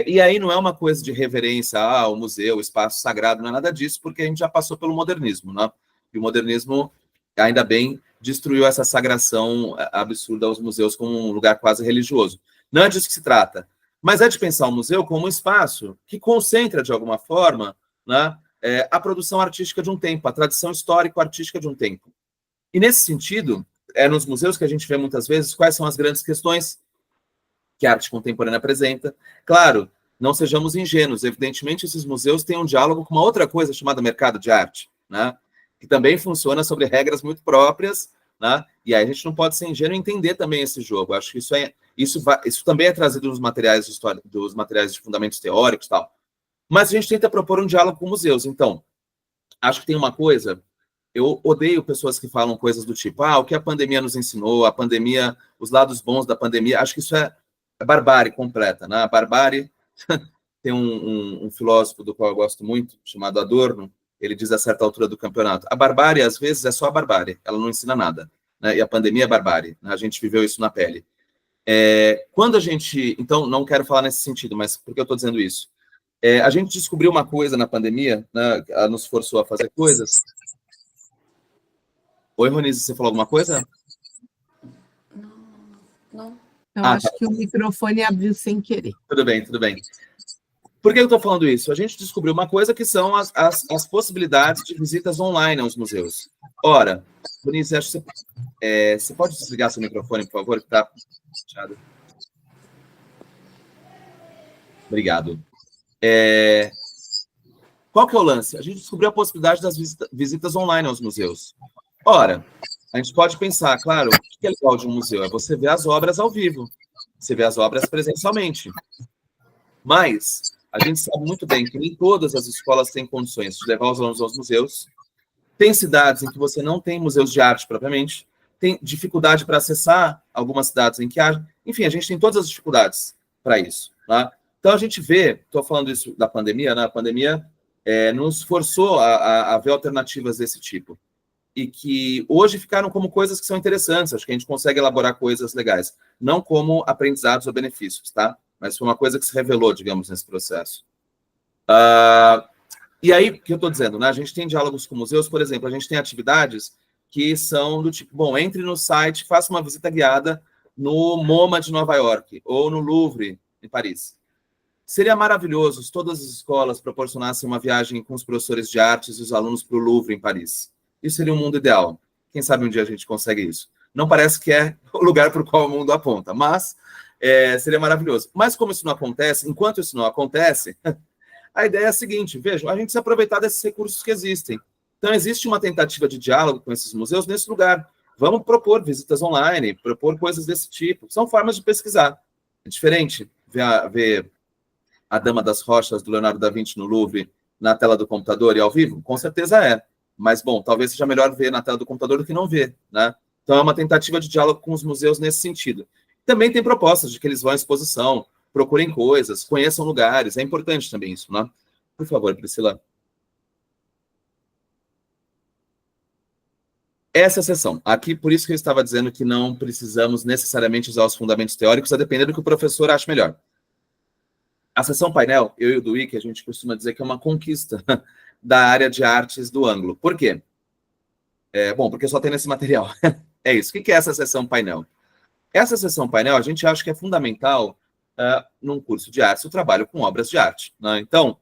E aí não é uma coisa de reverência ao museu, o espaço sagrado, não é nada disso, porque a gente já passou pelo modernismo. Né? E o modernismo, ainda bem, destruiu essa sagração absurda aos museus como um lugar quase religioso. Não é disso que se trata. Mas é de pensar o museu como um espaço que concentra, de alguma forma, né, a produção artística de um tempo, a tradição histórico-artística de um tempo. E, nesse sentido, é nos museus que a gente vê muitas vezes quais são as grandes questões que a arte contemporânea apresenta. Claro, não sejamos ingênuos. Evidentemente, esses museus têm um diálogo com uma outra coisa chamada mercado de arte, né, que também funciona sobre regras muito próprias, né, e aí a gente não pode ser ingênuo e entender também esse jogo. Acho que isso também é trazido nos materiais de história, dos materiais de fundamentos teóricos e tal. Mas a gente tenta propor um diálogo com museus. Então, acho que tem uma coisa... Eu odeio pessoas que falam coisas do tipo, o que a pandemia nos ensinou, a pandemia, os lados bons da pandemia. Acho que isso é barbárie completa, né? A barbárie... Tem um filósofo do qual eu gosto muito, chamado Adorno, ele diz a certa altura do campeonato, a barbárie, às vezes, é só a barbárie, ela não ensina nada, né? E a pandemia é barbárie, né? A gente viveu isso na pele. Quando a gente... Então, não quero falar nesse sentido, mas por que eu estou dizendo isso? A gente descobriu uma coisa na pandemia, né? Ela nos forçou a fazer coisas. Oi, Ronise, você falou alguma coisa? Não. Eu acho que o microfone abriu sem querer. Tudo bem, tudo bem. Por que eu estou falando isso? A gente descobriu uma coisa que são as possibilidades de visitas online aos museus. Ora, Ronise, acho que você pode desligar seu microfone, por favor, que está fechado. Obrigado. Qual que é o lance? A gente descobriu a possibilidade das visitas online aos museus. Ora, a gente pode pensar, claro, o que é legal de um museu? É você ver as obras ao vivo, você vê as obras presencialmente. Mas a gente sabe muito bem que nem todas as escolas têm condições de levar os alunos aos museus. Tem cidades em que você não tem museus de arte propriamente, tem dificuldade para acessar algumas cidades em que há... Enfim, a gente tem todas as dificuldades para isso, tá? Então, a gente vê, estou falando isso da pandemia, né? A pandemia nos forçou a ver alternativas desse tipo. E que hoje ficaram como coisas que são interessantes, acho que a gente consegue elaborar coisas legais, não como aprendizados ou benefícios, tá? Mas foi uma coisa que se revelou, digamos, nesse processo. E aí, o que eu estou dizendo, né? A gente tem diálogos com museus, por exemplo, a gente tem atividades que são do tipo, bom, entre no site, faça uma visita guiada no MoMA de Nova York, ou no Louvre, em Paris. Seria maravilhoso se todas as escolas proporcionassem uma viagem com os professores de artes e os alunos para o Louvre, em Paris. Isso seria um mundo ideal. Quem sabe um dia a gente consegue isso. Não parece que é o lugar para o qual o mundo aponta, mas seria maravilhoso. Mas como isso não acontece, enquanto isso não acontece, a ideia é a seguinte, vejam, a gente se aproveitar desses recursos que existem. Então, existe uma tentativa de diálogo com esses museus nesse lugar. Vamos propor visitas online, propor coisas desse tipo. São formas de pesquisar. É diferente ver a Dama das Rochas, do Leonardo da Vinci, no Louvre, na tela do computador e ao vivo? Com certeza é. Mas, bom, talvez seja melhor ver na tela do computador do que não ver, né? Então, é uma tentativa de diálogo com os museus nesse sentido. Também tem propostas de que eles vão à exposição, procurem coisas, conheçam lugares. É importante também isso, né? Por favor, Priscila. Essa é a sessão. Aqui, por isso que eu estava dizendo que não precisamos necessariamente usar os fundamentos teóricos, a depender do que o professor acha melhor. A sessão painel, eu e o Duí, que a gente costuma dizer que é uma conquista da área de artes do ângulo. Por quê? Bom, porque só tem nesse material. É isso. O que é essa sessão painel? Essa sessão painel, a gente acha que é fundamental num curso de artes, o trabalho com obras de arte, né? Então,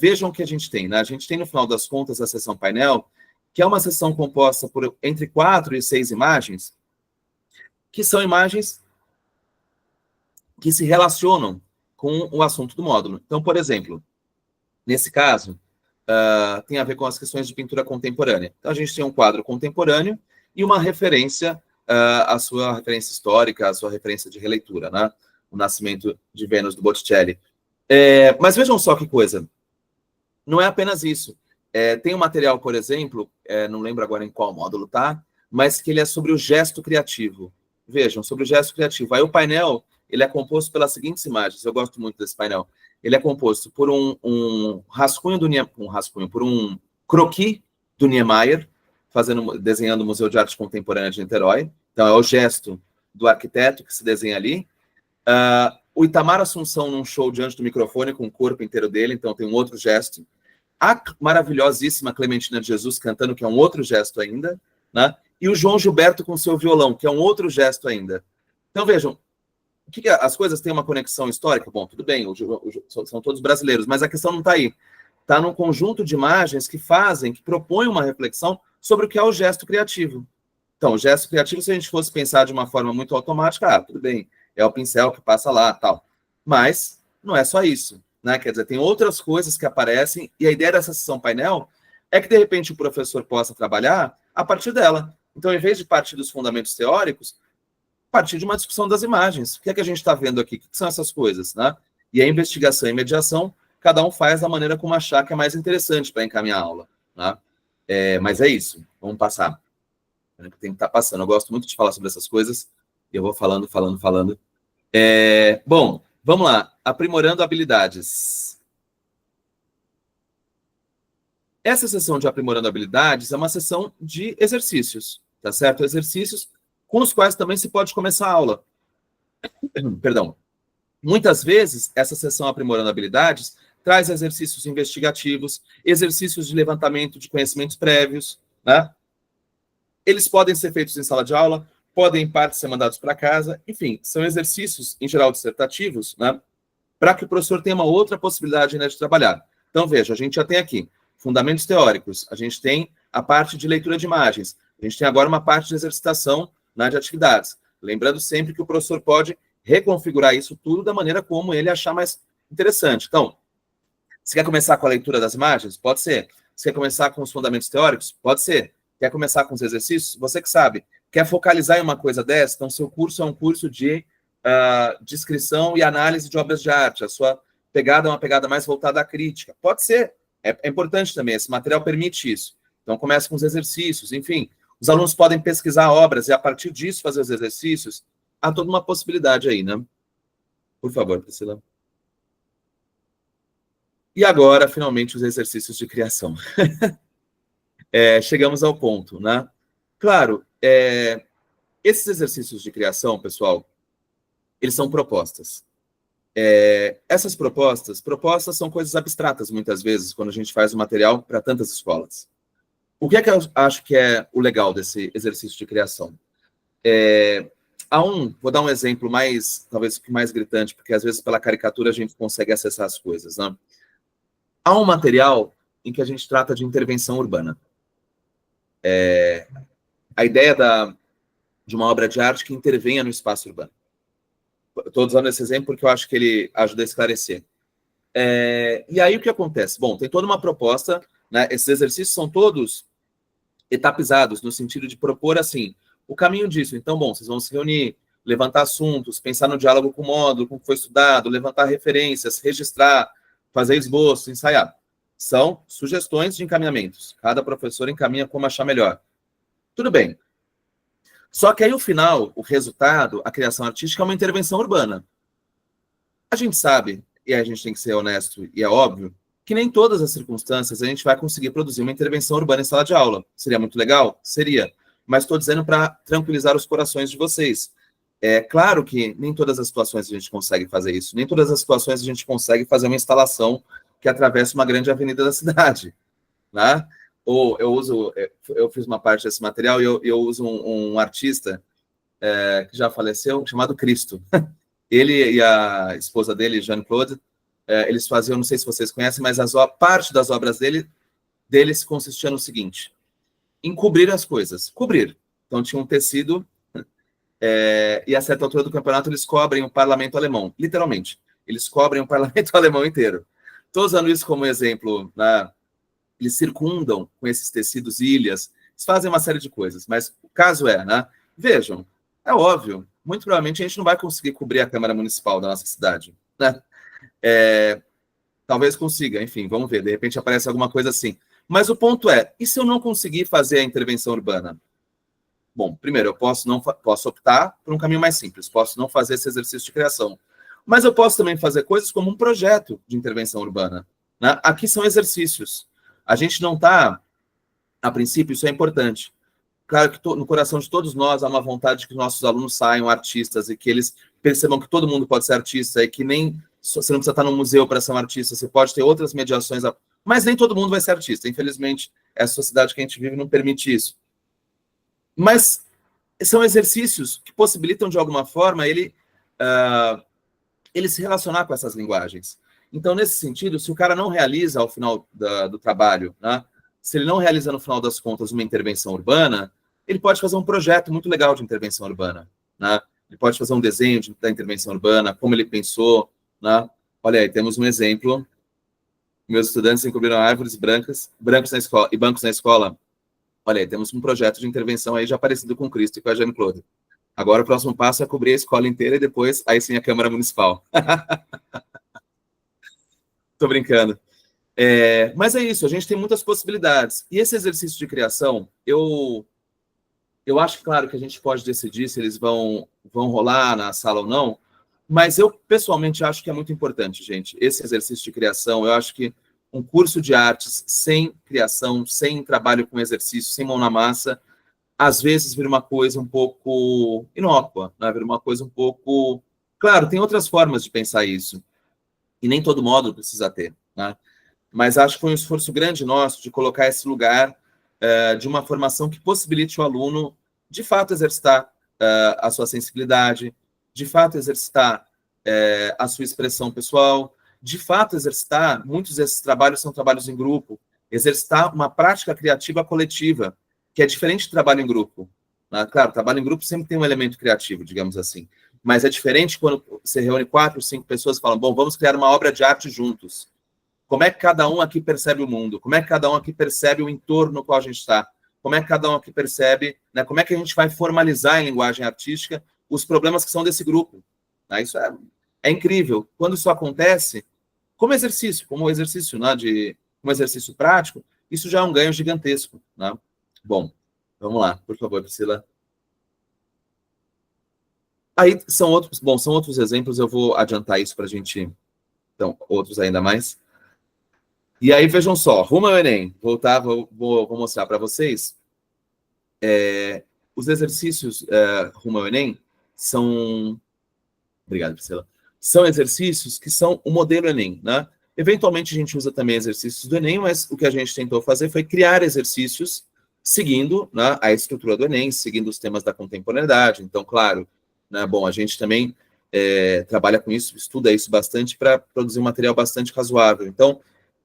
vejam o que a gente tem, né? A gente tem, no final das contas, a sessão painel, que é uma sessão composta por entre 4 e 6 imagens, que são imagens que se relacionam com o assunto do módulo. Então, por exemplo, nesse caso, tem a ver com as questões de pintura contemporânea. Então, a gente tem um quadro contemporâneo e uma referência, a sua referência histórica, a sua referência de releitura, né? O Nascimento de Vênus, do Botticelli. Mas vejam só que coisa. Não é apenas isso. Tem um material, por exemplo, não lembro agora em qual módulo tá, mas que ele é sobre o gesto criativo. Vejam, sobre o gesto criativo. Aí o painel, ele é composto pelas seguintes imagens. Eu gosto muito desse painel. Ele é composto por um rascunho por um croquis do Niemeyer, desenhando o Museu de Arte Contemporânea de Niterói. Então, é o gesto do arquiteto que se desenha ali. O Itamar Assunção num show diante do microfone com o corpo inteiro dele, então tem um outro gesto. A maravilhosíssima Clementina de Jesus cantando, que é um outro gesto ainda, né? E o João Gilberto com seu violão, que é um outro gesto ainda. Então, vejam, as coisas têm uma conexão histórica? Bom, tudo bem, são todos brasileiros, mas a questão não está aí. Está num conjunto de imagens que propõem uma reflexão sobre o que é o gesto criativo. Então, o gesto criativo, se a gente fosse pensar de uma forma muito automática, tudo bem, é o pincel que passa lá, tal. Mas não é só isso, né? Quer dizer, tem outras coisas que aparecem, e a ideia dessa sessão painel é que, de repente, o professor possa trabalhar a partir dela. Então, em vez de partir dos fundamentos teóricos, partir de uma discussão das imagens. O que é que a gente está vendo aqui? O que são essas coisas, né? E a investigação e mediação, cada um faz da maneira como achar que é mais interessante para encaminhar a aula, né? Mas é isso, vamos passar. Tem que estar passando. Eu gosto muito de falar sobre essas coisas, e eu vou falando. Bom, vamos lá. Aprimorando habilidades. Essa sessão de aprimorando habilidades é uma sessão de exercícios, tá certo? Exercícios com os quais também se pode começar a aula. Perdão. Muitas vezes, essa sessão aprimorando habilidades traz exercícios investigativos, exercícios de levantamento de conhecimentos prévios, né? Eles podem ser feitos em sala de aula, podem, em parte, ser mandados para casa. Enfim, são exercícios, em geral, dissertativos, né? Para que o professor tenha uma outra possibilidade, né, de trabalhar. Então, veja, a gente já tem aqui fundamentos teóricos, a gente tem a parte de leitura de imagens, a gente tem agora uma parte de exercitação, né, de atividades. Lembrando sempre que o professor pode reconfigurar isso tudo da maneira como ele achar mais interessante. Então, se quer começar com a leitura das imagens? Pode ser. Se quer começar com os fundamentos teóricos? Pode ser. Quer começar com os exercícios? Você que sabe. Quer focalizar em uma coisa dessa? Então, seu curso é um curso de descrição e análise de obras de arte. A sua pegada é uma pegada mais voltada à crítica. Pode ser. É importante também. Esse material permite isso. Então, comece com os exercícios. Enfim, os alunos podem pesquisar obras e, a partir disso, fazer os exercícios. Há toda uma possibilidade aí, né? Por favor, Priscila. E agora, finalmente, os exercícios de criação. Chegamos ao ponto, né? Claro, esses exercícios de criação, pessoal, eles são propostas. Essas propostas são coisas abstratas, muitas vezes, quando a gente faz o material para tantas escolas. O que é que eu acho que é o legal desse exercício de criação? Vou dar um exemplo talvez mais gritante, porque às vezes pela caricatura a gente consegue acessar as coisas, né? Há um material em que a gente trata de intervenção urbana. A ideia de uma obra de arte que intervenha no espaço urbano. Estou usando esse exemplo porque eu acho que ele ajuda a esclarecer. E aí o que acontece? Bom, tem toda uma proposta, né? Esses exercícios são todos etapizados, no sentido de propor, assim, o caminho disso. Então, bom, vocês vão se reunir, levantar assuntos, pensar no diálogo com o módulo, com o que foi estudado, levantar referências, registrar, fazer esboço, ensaiar. São sugestões de encaminhamentos. Cada professor encaminha como achar melhor. Tudo bem. Só que aí, o final, o resultado, a criação artística é uma intervenção urbana. A gente sabe, e a gente tem que ser honesto, e é óbvio, que nem todas as circunstâncias a gente vai conseguir produzir uma intervenção urbana em sala de aula. Seria muito legal? Seria. Mas estou dizendo para tranquilizar os corações de vocês. É claro que nem todas as situações a gente consegue fazer isso. Nem todas as situações a gente consegue fazer uma instalação que atravessa uma grande avenida da cidade, né? Ou eu fiz uma parte desse material e eu uso um artista que já faleceu, chamado Cristo. Ele e a esposa dele, Jeanne-Claude, eles faziam, não sei se vocês conhecem, mas parte das obras deles consistia no seguinte: em cobrir as coisas. Cobrir. Então, tinha um tecido, e a certa altura do campeonato eles cobrem o parlamento alemão. Literalmente. Eles cobrem o parlamento alemão inteiro. Estou usando isso como exemplo, né? Eles circundam com esses tecidos ilhas, eles fazem uma série de coisas, mas o caso né? Vejam, é óbvio, muito provavelmente a gente não vai conseguir cobrir a Câmara Municipal da nossa cidade, né? Talvez consiga, enfim, vamos ver, de repente aparece alguma coisa assim. Mas o ponto e se eu não conseguir fazer a intervenção urbana? Bom, primeiro, eu posso optar por um caminho mais simples, posso não fazer esse exercício de criação, mas eu posso também fazer coisas como um projeto de intervenção urbana, né? Aqui são exercícios. A gente não está, a princípio, isso é importante. Claro que no coração de todos nós há uma vontade de que nossos alunos saiam artistas e que eles percebam que todo mundo pode ser artista e que você não precisa estar no museu para ser um artista, você pode ter outras mediações, mas nem todo mundo vai ser artista. Infelizmente, essa sociedade que a gente vive não permite isso. Mas são exercícios que possibilitam, de alguma forma, ele ele se relacionar com essas linguagens. Então, nesse sentido, se o cara não realiza ao final do trabalho, né, se ele não realiza no final das contas uma intervenção urbana, ele pode fazer um projeto muito legal de intervenção urbana, né? Ele pode fazer um desenho da intervenção urbana, como ele pensou, né? Olha aí, temos um exemplo. Meus estudantes encobriram árvores brancos na escola e bancos na escola. Olha aí, temos um projeto de intervenção aí já parecido com o Cristo e com a Jeane-Claude. Agora o próximo passo é cobrir a escola inteira e depois, aí sim, a Câmara Municipal. Tô brincando. Mas é isso, a gente tem muitas possibilidades. E esse exercício de criação, eu acho, claro, que a gente pode decidir se eles vão rolar na sala ou não, mas eu, pessoalmente, acho que é muito importante, gente, esse exercício de criação. Eu acho que um curso de artes sem criação, sem trabalho com exercício, sem mão na massa, às vezes vira uma coisa um pouco inócua, né? Vira uma coisa um pouco... Claro, tem outras formas de pensar isso, e nem todo módulo precisa ter, né? Mas acho que foi um esforço grande nosso de colocar esse lugar de uma formação que possibilite o aluno, de fato, exercitar a sua sensibilidade, de fato, exercitar a sua expressão pessoal, de fato, exercitar, muitos desses trabalhos são trabalhos em grupo, exercitar uma prática criativa coletiva, que é diferente de trabalho em grupo, né? Claro, trabalho em grupo sempre tem um elemento criativo, digamos assim, mas é diferente quando você reúne 4 ou 5 pessoas e fala, bom, vamos criar uma obra de arte juntos. Como é que cada um aqui percebe o mundo? Como é que cada um aqui percebe o entorno no qual a gente está? Como é que cada um aqui percebe, né? Como é que a gente vai formalizar em linguagem artística os problemas que são desse grupo? Né? Isso é incrível. Quando isso acontece, como exercício, né, como exercício prático, isso já é um ganho gigantesco. Né? Bom, vamos lá, por favor, Priscila. Aí são outros exemplos, eu vou adiantar isso para a gente, então, outros ainda mais. E aí, vejam só, rumo ao Enem, vou mostrar para vocês. Os exercícios rumo ao Enem são... Obrigado, Priscila. São exercícios que são o modelo Enem, né? Eventualmente, a gente usa também exercícios do Enem, mas o que a gente tentou fazer foi criar exercícios seguindo, né, a estrutura do Enem, seguindo os temas da contemporaneidade. Então, claro, né, bom, a gente também trabalha com isso, estuda isso bastante para produzir um material bastante razoável. Então,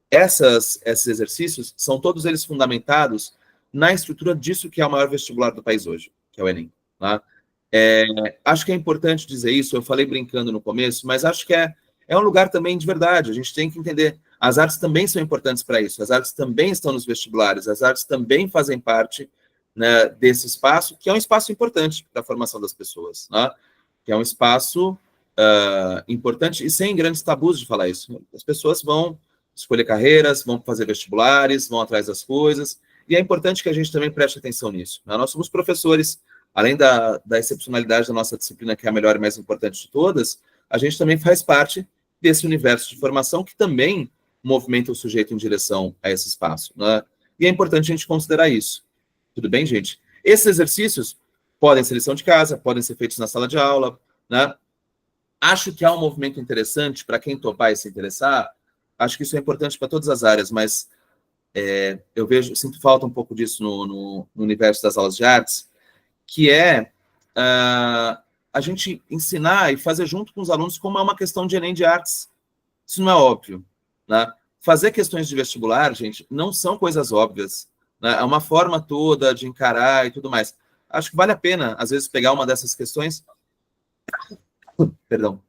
esses exercícios são todos eles fundamentados na estrutura disso que é o maior vestibular do país hoje, que é o Enem. Tá? Acho que é importante dizer isso, eu falei brincando no começo, mas acho que é um lugar também de verdade, a gente tem que entender, as artes também são importantes para isso, as artes também estão nos vestibulares, as artes também fazem parte, né, desse espaço, que é um espaço importante para a formação das pessoas, né? Que é um espaço importante e sem grandes tabus de falar isso. As pessoas vão escolher carreiras, vão fazer vestibulares, vão atrás das coisas, e é importante que a gente também preste atenção nisso. Nós somos professores, além da excepcionalidade da nossa disciplina, que é a melhor e mais importante de todas, a gente também faz parte desse universo de formação que também movimenta o sujeito em direção a esse espaço, né? E é importante a gente considerar isso. Tudo bem, gente? Esses exercícios podem ser lição de casa, podem ser feitos na sala de aula, né? Acho que há um movimento interessante para quem topar e se interessar. Acho que isso é importante para todas as áreas, mas sinto falta um pouco disso no universo das aulas de artes, que é a gente ensinar e fazer junto com os alunos como é uma questão de Enem de artes. Isso não é óbvio, né? Fazer questões de vestibular, gente, não são coisas óbvias, né? É uma forma toda de encarar e tudo mais. Acho que vale a pena, às vezes, pegar uma dessas questões, perdão,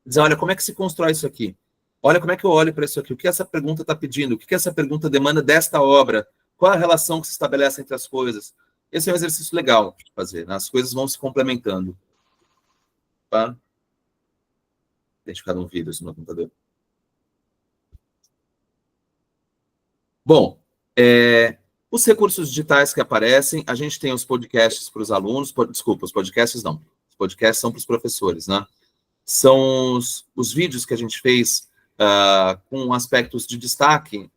dizer, olha, como é que se constrói isso aqui? Olha como é que eu olho para isso aqui, o que essa pergunta está pedindo, o que essa pergunta demanda desta obra, qual a relação que se estabelece entre as coisas. Esse é um exercício legal de fazer, né? As coisas vão se complementando. Tá? Deixa eu ficar no vídeo no meu computador. Bom, os recursos digitais que aparecem, a gente tem os podcasts para os alunos, desculpa, os podcasts não, os podcasts são para os professores, né? São os vídeos que a gente fez com aspectos de destaque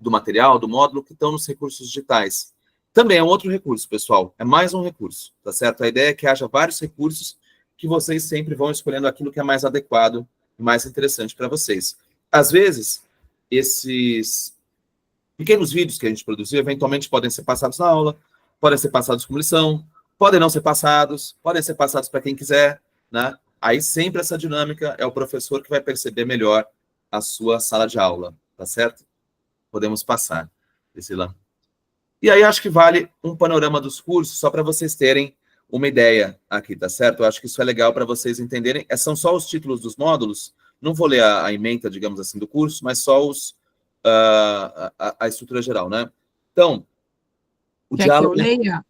do material, do módulo, que estão nos recursos digitais. Também é um outro recurso, pessoal, é mais um recurso, tá certo? A ideia é que haja vários recursos que vocês sempre vão escolhendo aquilo que é mais adequado e mais interessante para vocês. Às vezes, esses pequenos vídeos que a gente produziu, eventualmente podem ser passados na aula, podem ser passados como lição, Podem não ser passados, podem ser passados para quem quiser, né? Aí sempre essa dinâmica é o professor que vai perceber melhor a sua sala de aula, tá certo? Podemos passar, Priscila. E aí acho que vale um panorama dos cursos, só para vocês terem uma ideia aqui, tá certo? Eu acho que isso é legal para vocês entenderem. São só os títulos dos módulos, não vou ler a ementa, digamos assim, do curso, mas só a estrutura geral, né? Então, o Quer diálogo... que eu leia?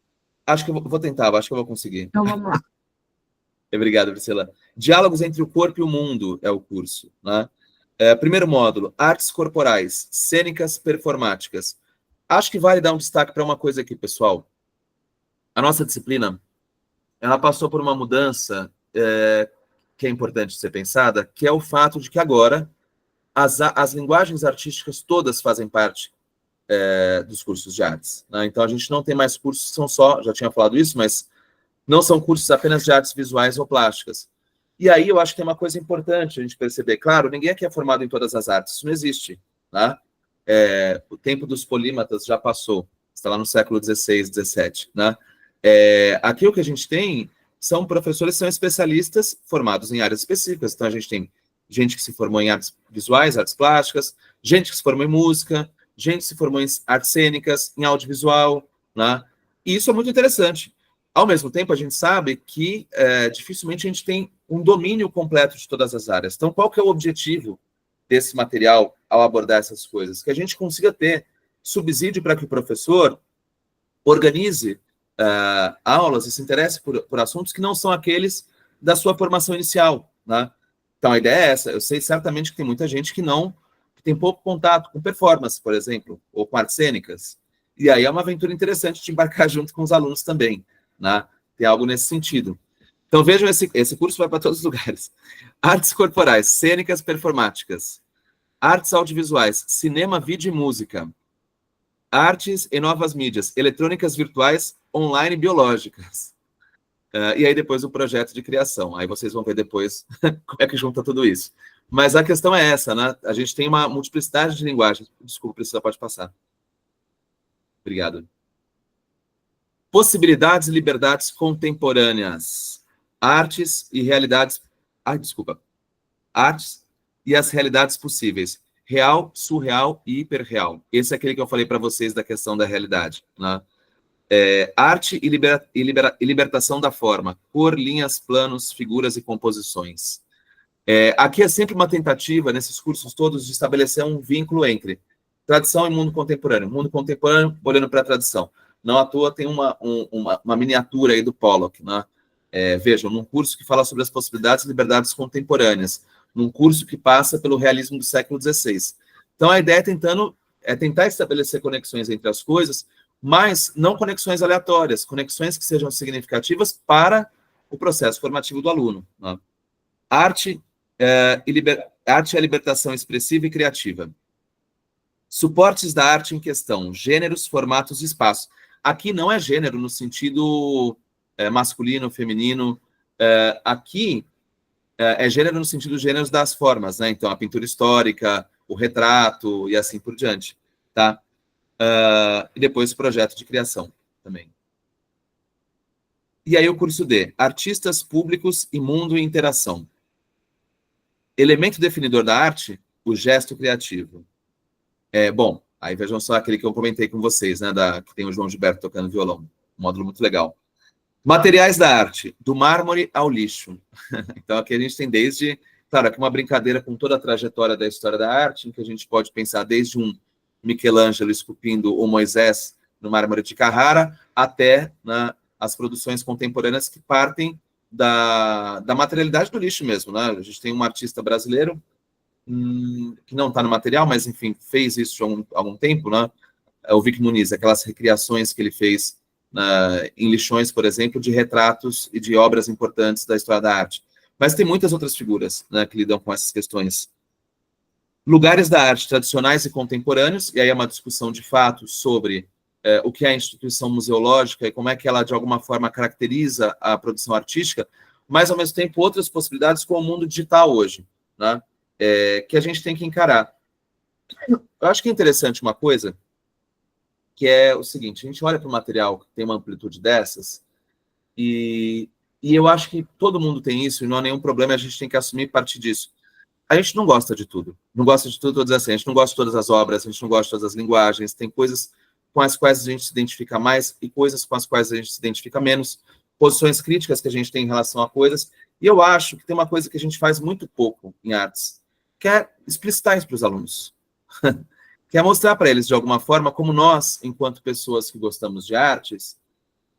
Acho que eu vou tentar, acho que eu vou conseguir. Então, vamos lá. Obrigado, Priscila. Diálogos entre o corpo e o mundo é o curso, né? Primeiro módulo, artes corporais, cênicas performáticas. Acho que vale dar um destaque para uma coisa aqui, pessoal. A nossa disciplina, ela passou por uma mudança que é importante ser pensada, que é o fato de que agora as linguagens artísticas todas fazem parte dos cursos de artes, né? Então, a gente não tem mais cursos que são só, já tinha falado isso, mas não são cursos apenas de artes visuais ou plásticas. E aí eu acho que tem uma coisa importante a gente perceber. Claro, ninguém aqui é formado em todas as artes, isso não existe, né? O tempo dos polímatas já passou, está lá no século XVI, XVII, né? Aqui o que a gente tem são professores que são especialistas formados em áreas específicas. Então, a gente tem gente que se formou em artes visuais, artes plásticas, gente que se formou em música, gente que se formou em artes cênicas, em audiovisual, né? E isso é muito interessante. Ao mesmo tempo, a gente sabe que dificilmente a gente tem um domínio completo de todas as áreas. Então, qual que é o objetivo desse material ao abordar essas coisas? Que a gente consiga ter subsídio para que o professor organize aulas e se interesse por assuntos que não são aqueles da sua formação inicial, né? Então, a ideia é essa. Eu sei certamente que tem muita gente que tem pouco contato com performance, por exemplo, ou com artes cênicas. E aí é uma aventura interessante de embarcar junto com os alunos também, né? Tem algo nesse sentido. Então, vejam, esse curso vai para todos os lugares. Artes corporais, cênicas performáticas. Artes audiovisuais, cinema, vídeo e música. Artes e novas mídias, eletrônicas virtuais, online e biológicas. E aí depois o projeto de criação. Aí vocês vão ver depois como é que junta tudo isso. Mas a questão é essa, né? A gente tem uma multiplicidade de linguagens. Desculpa, Priscila, pode passar. Obrigado. Possibilidades e liberdades contemporâneas. Artes e realidades... desculpa. Artes e as realidades possíveis. Real, surreal e hiperreal. Esse é aquele que eu falei para vocês da questão da realidade, né? Arte e libertação da forma. Cor, linhas, planos, figuras e composições. Aqui é sempre uma tentativa, nesses cursos todos, de estabelecer um vínculo entre tradição e mundo contemporâneo. Mundo contemporâneo olhando para a tradição. Não à toa tem uma miniatura aí do Pollock, né? Vejam, num curso que fala sobre as possibilidades e liberdades contemporâneas, num curso que passa pelo realismo do século XVI. Então, a ideia é tentar estabelecer conexões entre as coisas, mas não conexões aleatórias, conexões que sejam significativas para o processo formativo do aluno, né? Arte é a libertação expressiva e criativa. Suportes da arte em questão, gêneros, formatos e espaços. Aqui não é gênero no sentido masculino, feminino. Aqui é gênero no sentido de gêneros das formas, né? Então, a pintura histórica, o retrato e assim por diante, tá? E depois o projeto de criação também. E aí o curso D, Artistas Públicos e Mundo e Interação. Elemento definidor da arte, o gesto criativo. Bom, aí vejam só aquele que eu comentei com vocês, né? Que tem o João Gilberto tocando violão. Um módulo muito legal. Materiais da arte, do mármore ao lixo. Então, aqui a gente tem desde... Claro, aqui uma brincadeira com toda a trajetória da história da arte, em que a gente pode pensar desde um Michelangelo esculpindo o Moisés no mármore de Carrara, até, né, as produções contemporâneas que partem da materialidade do lixo mesmo, né? A gente tem um artista brasileiro que não está no material, mas, enfim, fez isso há algum tempo, né? O Vic Muniz, aquelas recriações que ele fez em lixões, por exemplo, de retratos e de obras importantes da história da arte. Mas tem muitas outras figuras, né, que lidam com essas questões. Lugares da arte tradicionais e contemporâneos, e aí é uma discussão de fato sobre o que é a instituição museológica e como é que ela, de alguma forma, caracteriza a produção artística, mas, ao mesmo tempo, outras possibilidades com o mundo digital hoje, né, que a gente tem que encarar. Eu acho que é interessante uma coisa, que é o seguinte: a gente olha para o material que tem uma amplitude dessas, E eu acho que todo mundo tem isso, e não há nenhum problema, a gente tem que assumir parte disso. A gente não gosta de tudo. Não gosta de tudo, todas assim. A gente não gosta de todas as obras, a gente não gosta de todas as linguagens. Tem coisas com as quais a gente se identifica mais e coisas com as quais a gente se identifica menos. Posições críticas que a gente tem em relação a coisas. E eu acho que tem uma coisa que a gente faz muito pouco em artes, que é explicitar isso para os alunos. Que é mostrar para eles, de alguma forma, como nós, enquanto pessoas que gostamos de artes,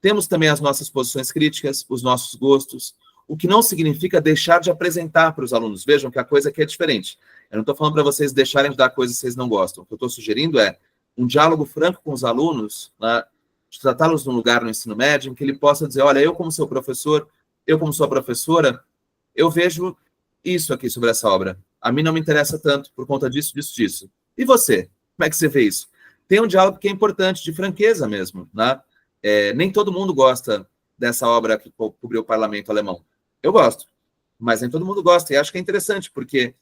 temos também as nossas posições críticas, os nossos gostos, o que não significa deixar de apresentar para os alunos. Vejam que a coisa aqui é diferente. Eu não estou falando para vocês deixarem de dar coisas que vocês não gostam. O que eu estou sugerindo é um diálogo franco com os alunos, né, de tratá-los num lugar no ensino médio em que ele possa dizer, olha, eu como seu professor, eu como sua professora, eu vejo isso aqui sobre essa obra. A mim não me interessa tanto por conta disso, disso, disso. E você? Como é que você vê isso? Tem um diálogo que é importante, de franqueza mesmo, né? Nem todo mundo gosta dessa obra que cobriu o parlamento alemão. Eu gosto, mas nem todo mundo gosta. E acho que é interessante, porque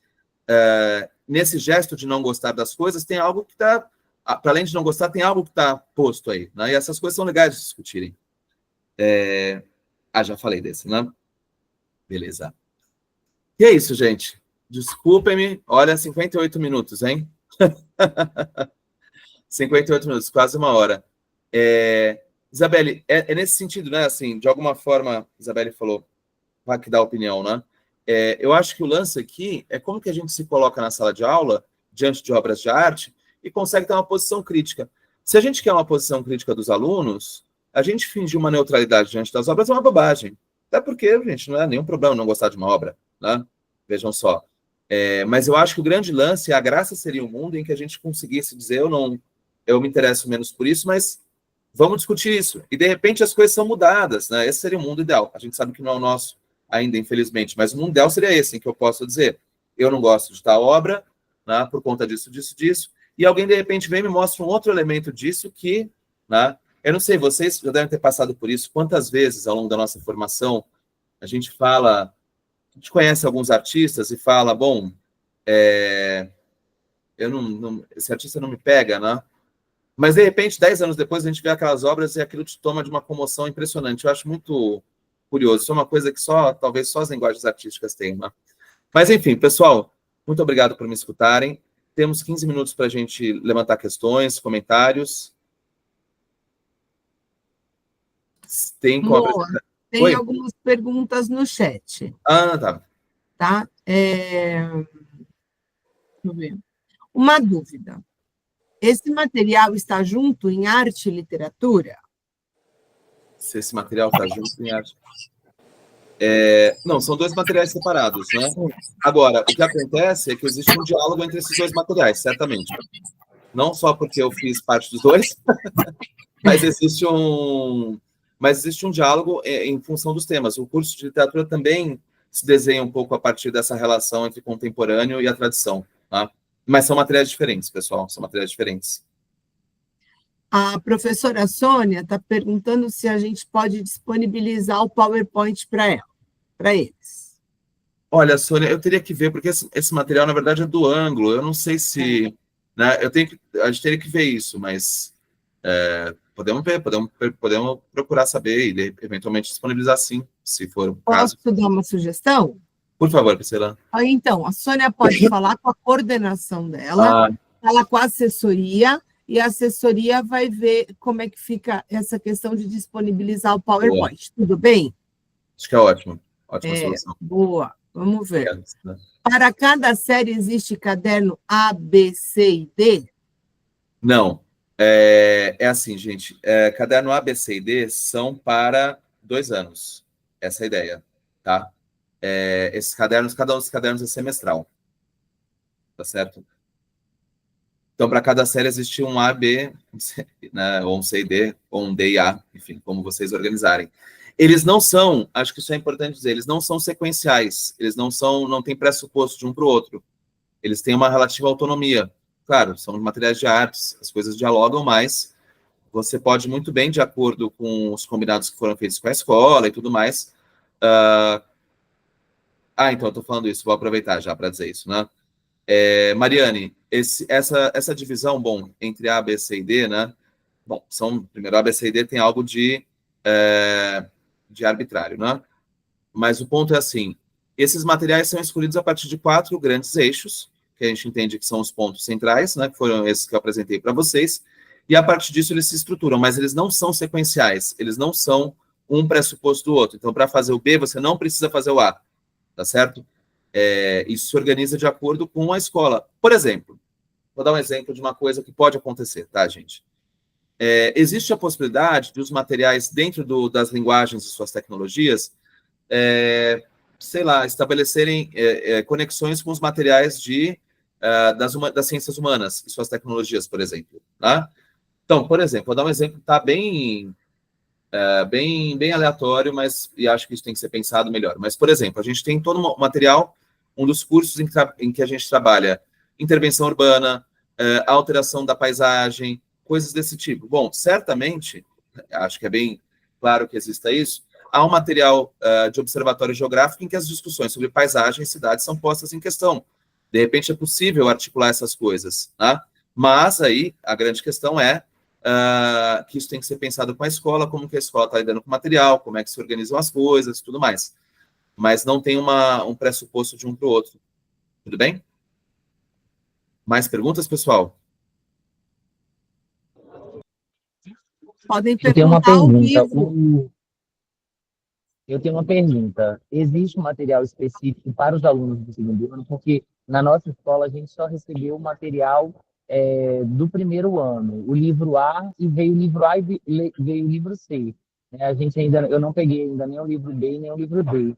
nesse gesto de não gostar das coisas, tem algo que está, para além de não gostar, tem algo que está posto aí, né? E essas coisas são legais de discutirem. Já falei desse, né? Beleza. E é isso, gente. Desculpem-me. Olha, 58 minutos, hein? 58 minutos, quase uma hora. Isabelle, é nesse sentido, né? Assim, de alguma forma, Isabelle falou, vai que dá opinião, né? Eu acho que o lance aqui é como que a gente se coloca na sala de aula, diante de obras de arte, e consegue ter uma posição crítica. Se a gente quer uma posição crítica dos alunos, a gente fingir uma neutralidade diante das obras é uma bobagem. Até porque, gente, não é nenhum problema não gostar de uma obra, né? Vejam só. Mas eu acho que o grande lance, a graça seria um mundo em que a gente conseguisse dizer, eu me interesso menos por isso, mas vamos discutir isso. E, de repente, as coisas são mudadas, né? Esse seria o mundo ideal. A gente sabe que não é o nosso ainda, infelizmente, mas o mundo ideal seria esse, em que eu posso dizer, eu não gosto de tal obra, né, por conta disso, disso, disso, e alguém, de repente, vem e me mostra um outro elemento disso que, né, eu não sei, vocês já devem ter passado por isso, quantas vezes, ao longo da nossa formação, a gente conhece alguns artistas e fala, bom, esse artista não me pega, né? Mas, de repente, 10 anos depois, a gente vê aquelas obras e aquilo te toma de uma comoção impressionante. Eu acho muito curioso. Isso é uma coisa que talvez só as linguagens artísticas tenham, né? Mas, enfim, pessoal, muito obrigado por me escutarem. Temos 15 minutos para a gente levantar questões, comentários. Tem algumas perguntas no chat. Tá. Tá? Deixa eu ver. Uma dúvida. Esse material está junto em arte e literatura? Se esse material está junto em arte... Não, são dois materiais separados, né? Agora, o que acontece é que existe um diálogo entre esses dois materiais, certamente. Não só porque eu fiz parte dos dois, mas existe um diálogo em função dos temas. O curso de literatura também se desenha um pouco a partir dessa relação entre o contemporâneo e a tradição, tá? Mas são materiais diferentes, pessoal, são materiais diferentes. A professora Sônia está perguntando se a gente pode disponibilizar o PowerPoint para eles. Olha, Sônia, eu teria que ver, porque esse material, na verdade, é do ângulo. Eu não sei se... Né, a gente teria que ver isso, mas podemos ver, podemos procurar saber e, eventualmente, disponibilizar sim, se for o caso. Posso dar uma sugestão? Por favor, Priscila. Então, a Sônia pode falar com a coordenação dela, falar com a assessoria, e a assessoria vai ver como é que fica essa questão de disponibilizar o PowerPoint. Boa. Tudo bem? Acho que é ótimo. Ótima solução. Boa. Vamos ver. Para cada série existe caderno A, B, C e D? Não. Assim, gente. Caderno A, B, C e D são para 2 anos. Essa é a ideia, tá? Esses cadernos, cada um dos cadernos é semestral. Tá certo? Então, para cada série existe um A, B, né, ou um C e D, ou um D e A, enfim, como vocês organizarem. Eles não são, acho que isso é importante dizer, eles não são sequenciais, eles não têm pressuposto de um para o outro. Eles têm uma relativa autonomia. Claro, são materiais de artes, as coisas dialogam, mas você pode muito bem, de acordo com os combinados que foram feitos com a escola e tudo mais. Então, eu estou falando isso, vou aproveitar já para dizer isso, né? Mariane, essa divisão, bom, entre A, B, C e D, né? Bom, primeiro, A, B, C e D tem algo de de arbitrário, né? Mas o ponto é assim, esses materiais são escolhidos a partir de 4 grandes eixos, que a gente entende que são os pontos centrais, né, que foram esses que eu apresentei para vocês, e a partir disso eles se estruturam, mas eles não são sequenciais, eles não são um pressuposto do outro. Então, para fazer o B, você não precisa fazer o A, tá certo? Isso se organiza de acordo com a escola. Por exemplo, vou dar um exemplo de uma coisa que pode acontecer, tá, gente? Existe a possibilidade de os materiais dentro das linguagens e suas tecnologias, sei lá, estabelecerem conexões com os materiais das ciências humanas e suas tecnologias, por exemplo. Tá? Então, por exemplo, vou dar um exemplo que está bem aleatório, mas e acho que isso tem que ser pensado melhor. Mas, por exemplo, a gente tem todo um material, um dos cursos em que a gente trabalha intervenção urbana, alteração da paisagem, coisas desse tipo. Bom, certamente, acho que é bem claro que exista isso, há um material de observatório geográfico em que as discussões sobre paisagem e cidades são postas em questão. De repente é possível articular essas coisas, tá? Mas aí a grande questão é que isso tem que ser pensado com a escola, como que a escola está lidando com o material, como é que se organizam as coisas, tudo mais. Mas não tem um pressuposto de um para o outro. Tudo bem? Mais perguntas, pessoal? Podem Eu tenho uma perguntar ao pergunta. vivo. Eu tenho uma pergunta. Existe um material específico para os alunos do segundo ano? Porque na nossa escola a gente só recebeu o material do primeiro ano, o livro A, e veio o livro A e veio o livro C. Eu não peguei ainda nem o livro B nem o livro D.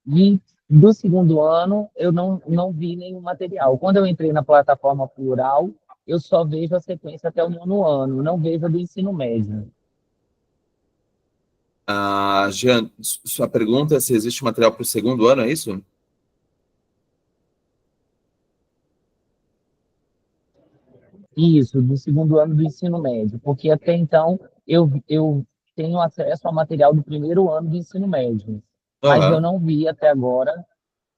E do segundo ano eu não vi nenhum material. Quando eu entrei na plataforma Plural, eu só vejo a sequência até o 9º ano, não vejo a do ensino médio. Jean, sua pergunta é se existe material para o segundo ano, é isso? Isso, do segundo ano do ensino médio, porque até então eu tenho acesso ao material do primeiro ano do ensino médio, mas eu Aham. não vi até agora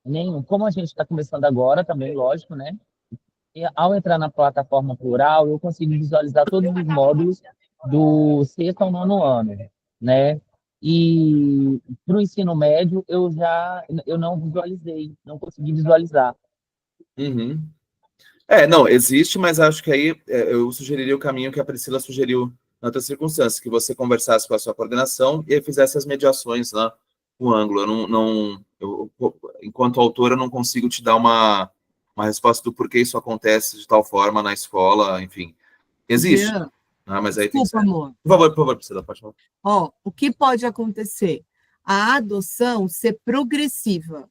nenhum. Como a gente está começando agora também, lógico, né? E ao entrar na plataforma Plural, eu consigo visualizar todos os módulos do sexto ao 9º ano, né? E para o ensino médio eu não visualizei, não consegui visualizar. Uhum. Não, existe, mas acho que aí eu sugeriria o caminho que a Priscila sugeriu em outras circunstâncias, que você conversasse com a sua coordenação e fizesse as mediações, né, com o ângulo. Enquanto autora, eu não consigo te dar uma resposta do porquê isso acontece de tal forma na escola, enfim. Existe, Jean, mas aí tem que desculpa, ser. amor. Por favor, Priscila, pode falar. O que pode acontecer? A adoção ser progressiva.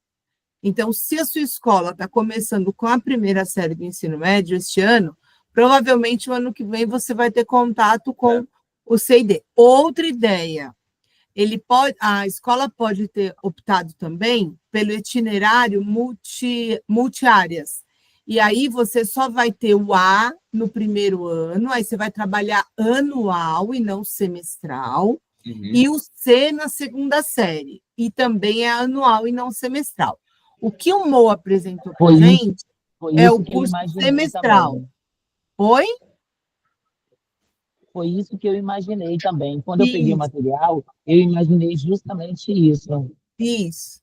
Então, se a sua escola está começando com a primeira série do ensino médio este ano, provavelmente o ano que vem você vai ter contato com o C&D. Outra ideia, a escola pode ter optado também pelo itinerário multiáreas. E aí você só vai ter o A no primeiro ano, aí você vai trabalhar anual e não semestral, e o C na segunda série, e também é anual e não semestral. O que o Mo apresentou para a gente é o curso semestral. Também. Oi? Foi isso que eu imaginei também. Quando eu peguei o material, eu imaginei justamente isso. Isso.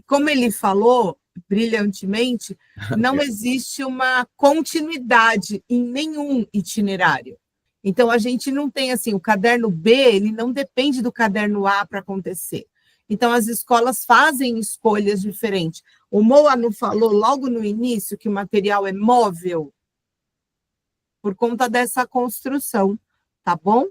Como ele falou brilhantemente, não existe uma continuidade em nenhum itinerário. Então, a gente não tem assim, o caderno B, ele não depende do caderno A para acontecer. Então, as escolas fazem escolhas diferentes. O Moa não falou logo no início que o material é móvel por conta dessa construção, tá bom?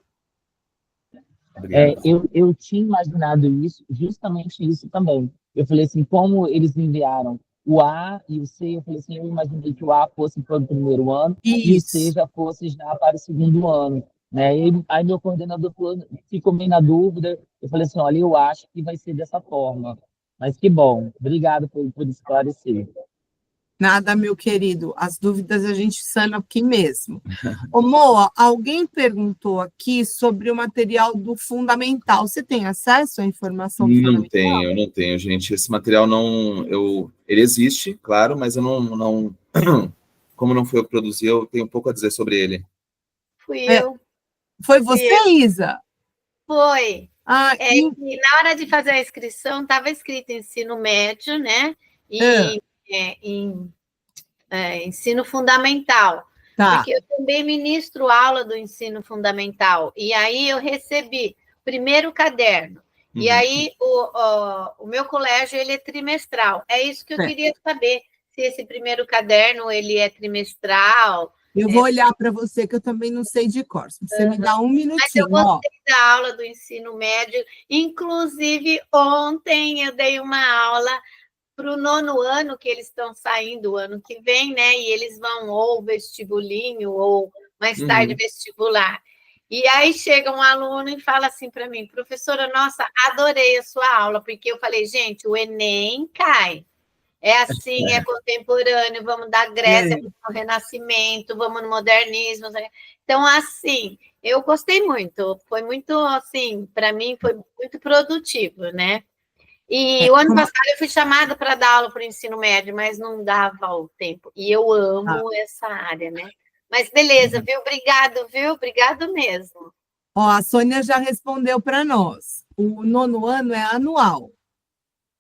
Eu tinha imaginado isso, justamente isso também. Eu falei assim, como eles enviaram o A e o C, eu falei assim, eu imaginei que o A fosse para o primeiro ano e o C já fosse já para o segundo ano. Né? Aí meu coordenador ficou meio na dúvida, eu falei assim, olha, eu acho que vai ser dessa forma. Mas que bom, obrigado por esclarecer. Nada, meu querido, as dúvidas a gente sana aqui mesmo. Moa, alguém perguntou aqui sobre o material do fundamental. Você tem acesso à informação do fundamental? Não tenho, gente. Esse material ele existe, claro, mas eu não como não foi eu que produzi, eu tenho pouco a dizer sobre ele. Fui eu. Foi você, Isa? Foi. E na hora de fazer a inscrição, estava escrito ensino médio, né? E ensino fundamental. Tá. Porque eu também ministro aula do ensino fundamental. E aí eu recebi primeiro caderno. E aí o meu colégio ele é trimestral. É isso que eu queria saber, se esse primeiro caderno ele é trimestral. Eu vou olhar para você, que eu também não sei de cor. Você me dá um minutinho. Mas eu gostei da aula do ensino médio. Inclusive, ontem eu dei uma aula para o 9º ano, que eles estão saindo o ano que vem, né? E eles vão ou vestibulinho, ou mais tarde vestibular. E aí chega um aluno e fala assim para mim, professora, nossa, adorei a sua aula, porque eu falei, gente, o Enem cai. É assim, é contemporâneo, vamos da Grécia para o Renascimento, vamos no modernismo. Então, assim, eu gostei muito. Foi muito, assim, para mim, foi muito produtivo, né? E o ano passado eu fui chamada para dar aula para o ensino médio, mas não dava o tempo. E eu amo essa área, né? Mas beleza, viu? Obrigado, viu? Obrigado mesmo. A Sônia já respondeu para nós. O 9º ano é anual.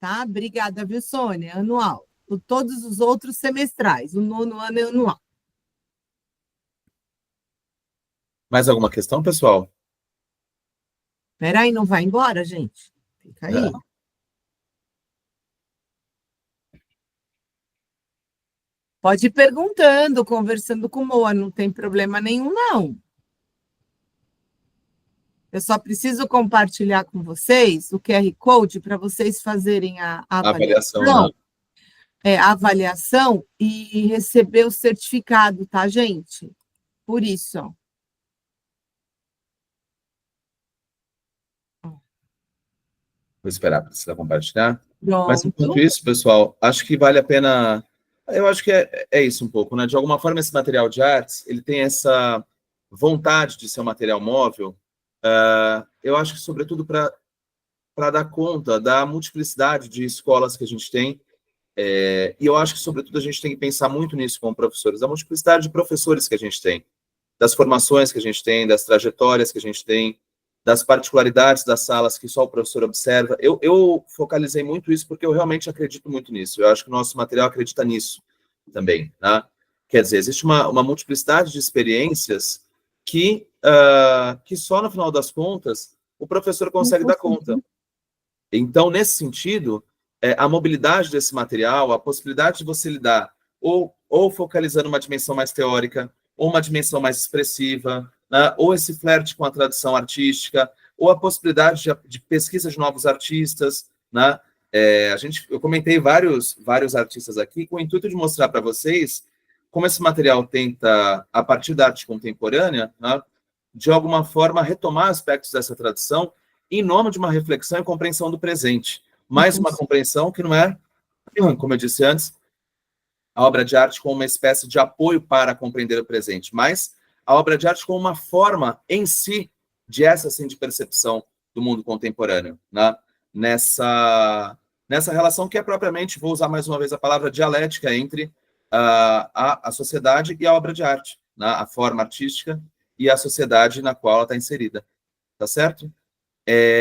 Tá? Obrigada, viu, Sônia? Anual. Todos os outros semestrais. O 9º ano é anual. Mais alguma questão, pessoal? Espera aí, não vai embora, gente? Fica aí. Pode ir perguntando, conversando com o Moa, não tem problema nenhum, não. Eu só preciso compartilhar com vocês o QR Code para vocês fazerem a avaliação. A avaliação e receber o certificado, tá, gente? Por isso, ó. Vou esperar para você compartilhar. Pronto. Mas, enquanto isso, pessoal, acho que vale a pena... Eu acho que é isso um pouco, né? De alguma forma, esse material de artes, ele tem essa vontade de ser um material móvel. Eu acho que, sobretudo, para dar conta da multiplicidade de escolas que a gente tem. E eu acho que, sobretudo, a gente tem que pensar muito nisso como professores, da multiplicidade de professores que a gente tem, das formações que a gente tem, das trajetórias que a gente tem, das particularidades das salas que só o professor observa. Eu focalizei muito isso porque eu realmente acredito muito nisso. Eu acho que o nosso material acredita nisso também, né? Quer dizer, existe uma multiplicidade de experiências que só no final das contas o professor consegue dar conta. Então, nesse sentido, a mobilidade desse material, a possibilidade de você lidar ou focalizando uma dimensão mais teórica, ou uma dimensão mais expressiva, né? Ou esse flerte com a tradição artística, ou a possibilidade de pesquisa de novos artistas, né? Eu comentei vários artistas aqui com o intuito de mostrar para vocês como esse material tenta, a partir da arte contemporânea, né, de alguma forma retomar aspectos dessa tradição em nome de uma reflexão e compreensão do presente. Mais uma compreensão que não é, como eu disse antes, a obra de arte como uma espécie de apoio para compreender o presente, mas a obra de arte como uma forma em si de de percepção do mundo contemporâneo, né? Nessa relação que é propriamente, vou usar mais uma vez a palavra dialética, entre a sociedade e a obra de arte, né? A forma artística e a sociedade na qual ela está inserida. Tá certo?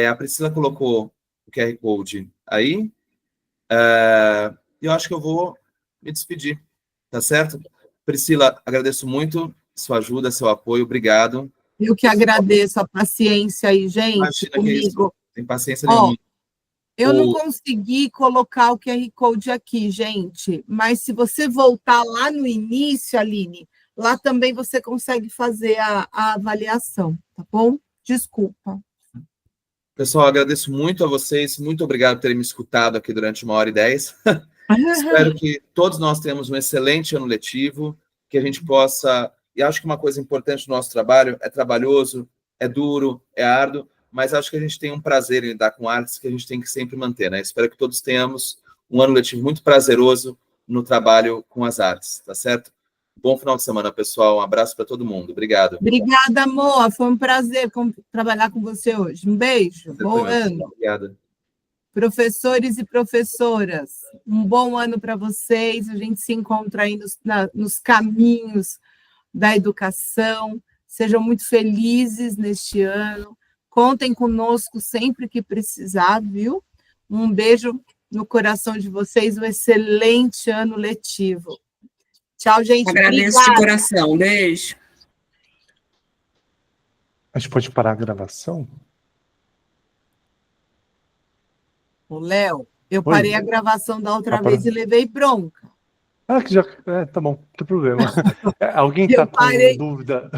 A Priscila colocou o QR Code aí. Eu acho que eu vou me despedir, tá certo? Priscila, agradeço muito sua ajuda, seu apoio, obrigado. Eu que agradeço a paciência aí, gente. Imagina comigo. Que é isso, tem paciência nenhuma. Eu não consegui colocar o QR Code aqui, gente, mas se você voltar lá no início, Aline, lá também você consegue fazer a avaliação, tá bom? Desculpa. Pessoal, agradeço muito a vocês, muito obrigado por terem me escutado aqui durante 1h10. Espero que todos nós tenhamos um excelente ano letivo, que a gente possa... E acho que uma coisa importante do nosso trabalho é trabalhoso, é duro, é árduo, mas acho que a gente tem um prazer em lidar com artes que a gente tem que sempre manter, né? Espero que todos tenhamos um ano letivo muito prazeroso no trabalho com as artes, tá certo? Bom final de semana, pessoal. Um abraço para todo mundo. Obrigado. Obrigada, Moa. Foi um prazer trabalhar com você hoje. Um beijo. Bom ano. Obrigada. Professores e professoras, um bom ano para vocês. A gente se encontra aí nos caminhos da educação. Sejam muito felizes neste ano. Contem conosco sempre que precisar, viu? Um beijo no coração de vocês, um excelente ano letivo. Tchau, gente. Agradeço de coração. Beijo. A gente pode parar a gravação? Ô, Léo, eu parei a gravação da outra Tá vez e levei bronca. Ah, que já... tá bom, não tem problema. Alguém está com dúvida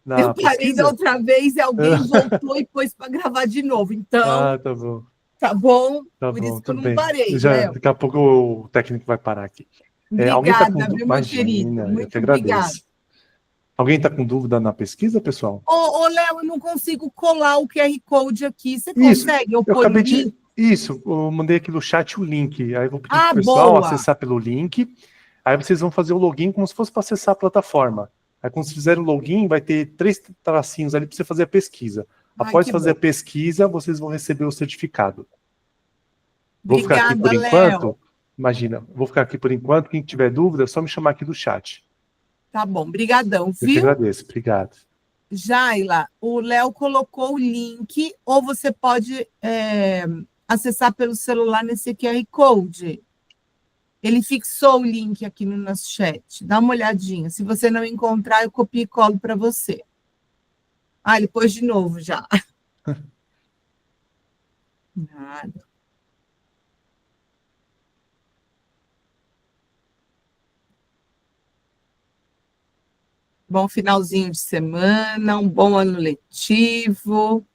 na Eu parei pesquisa? da outra vez e alguém voltou e pôs para gravar de novo. Então, tá bom. Tá bom? Tá Por bom, isso que eu tudo não bem. parei, Daqui a pouco o técnico vai parar aqui. Alguém tá Obrigada, com... viu, meu querido? Imagina, eu Muito que agradeço. obrigada. Alguém está com dúvida na pesquisa, pessoal? Ô, Léo, eu não consigo colar o QR Code aqui. Você Isso, consegue? eu acabei de... Isso, eu mandei aqui no chat o link. Aí eu vou pedir para o pessoal boa. acessar pelo link. Aí vocês vão fazer o login como se fosse para acessar a plataforma. Aí quando vocês fizerem o login, vai ter 3 tracinhos ali para você fazer a pesquisa. Após fazer a pesquisa, vocês vão receber o certificado. Vou ficar aqui por enquanto. Imagina, vou ficar aqui por enquanto. Quem tiver dúvida, é só me chamar aqui do chat. Tá bom, brigadão, viu? Eu que agradeço, obrigado. Jaila, o Léo colocou o link, ou você pode acessar pelo celular nesse QR Code. Ele fixou o link aqui no nosso chat. Dá uma olhadinha. Se você não encontrar, eu copio e colo para você. Ah, ele pôs de novo já. Nada. Bom finalzinho de semana, um bom ano letivo.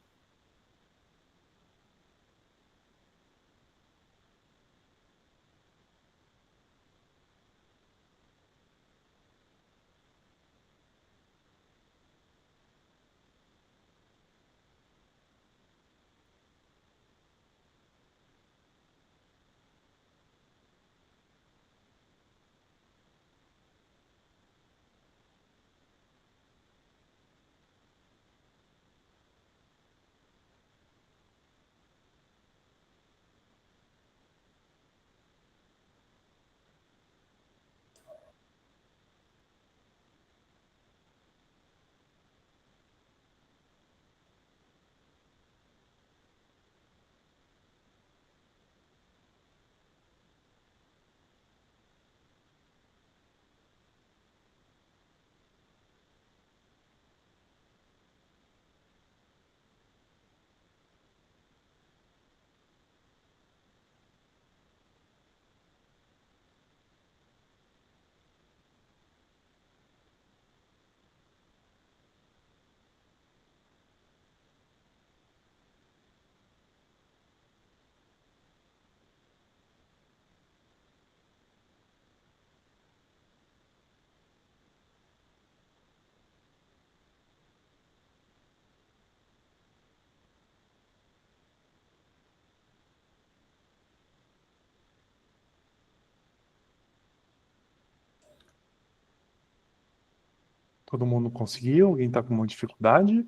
Todo mundo conseguiu? Alguém está com uma dificuldade?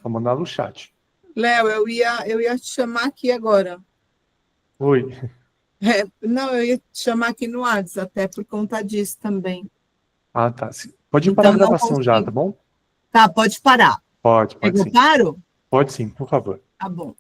Vou mandar no chat. Léo, eu ia te chamar aqui agora. Oi. Não, eu ia te chamar aqui no WhatsApp, até por conta disso também. Ah, tá. Pode parar a gravação já, tá bom? Tá, pode parar. Pode Eu sim. paro? Pode sim, por favor. Tá bom.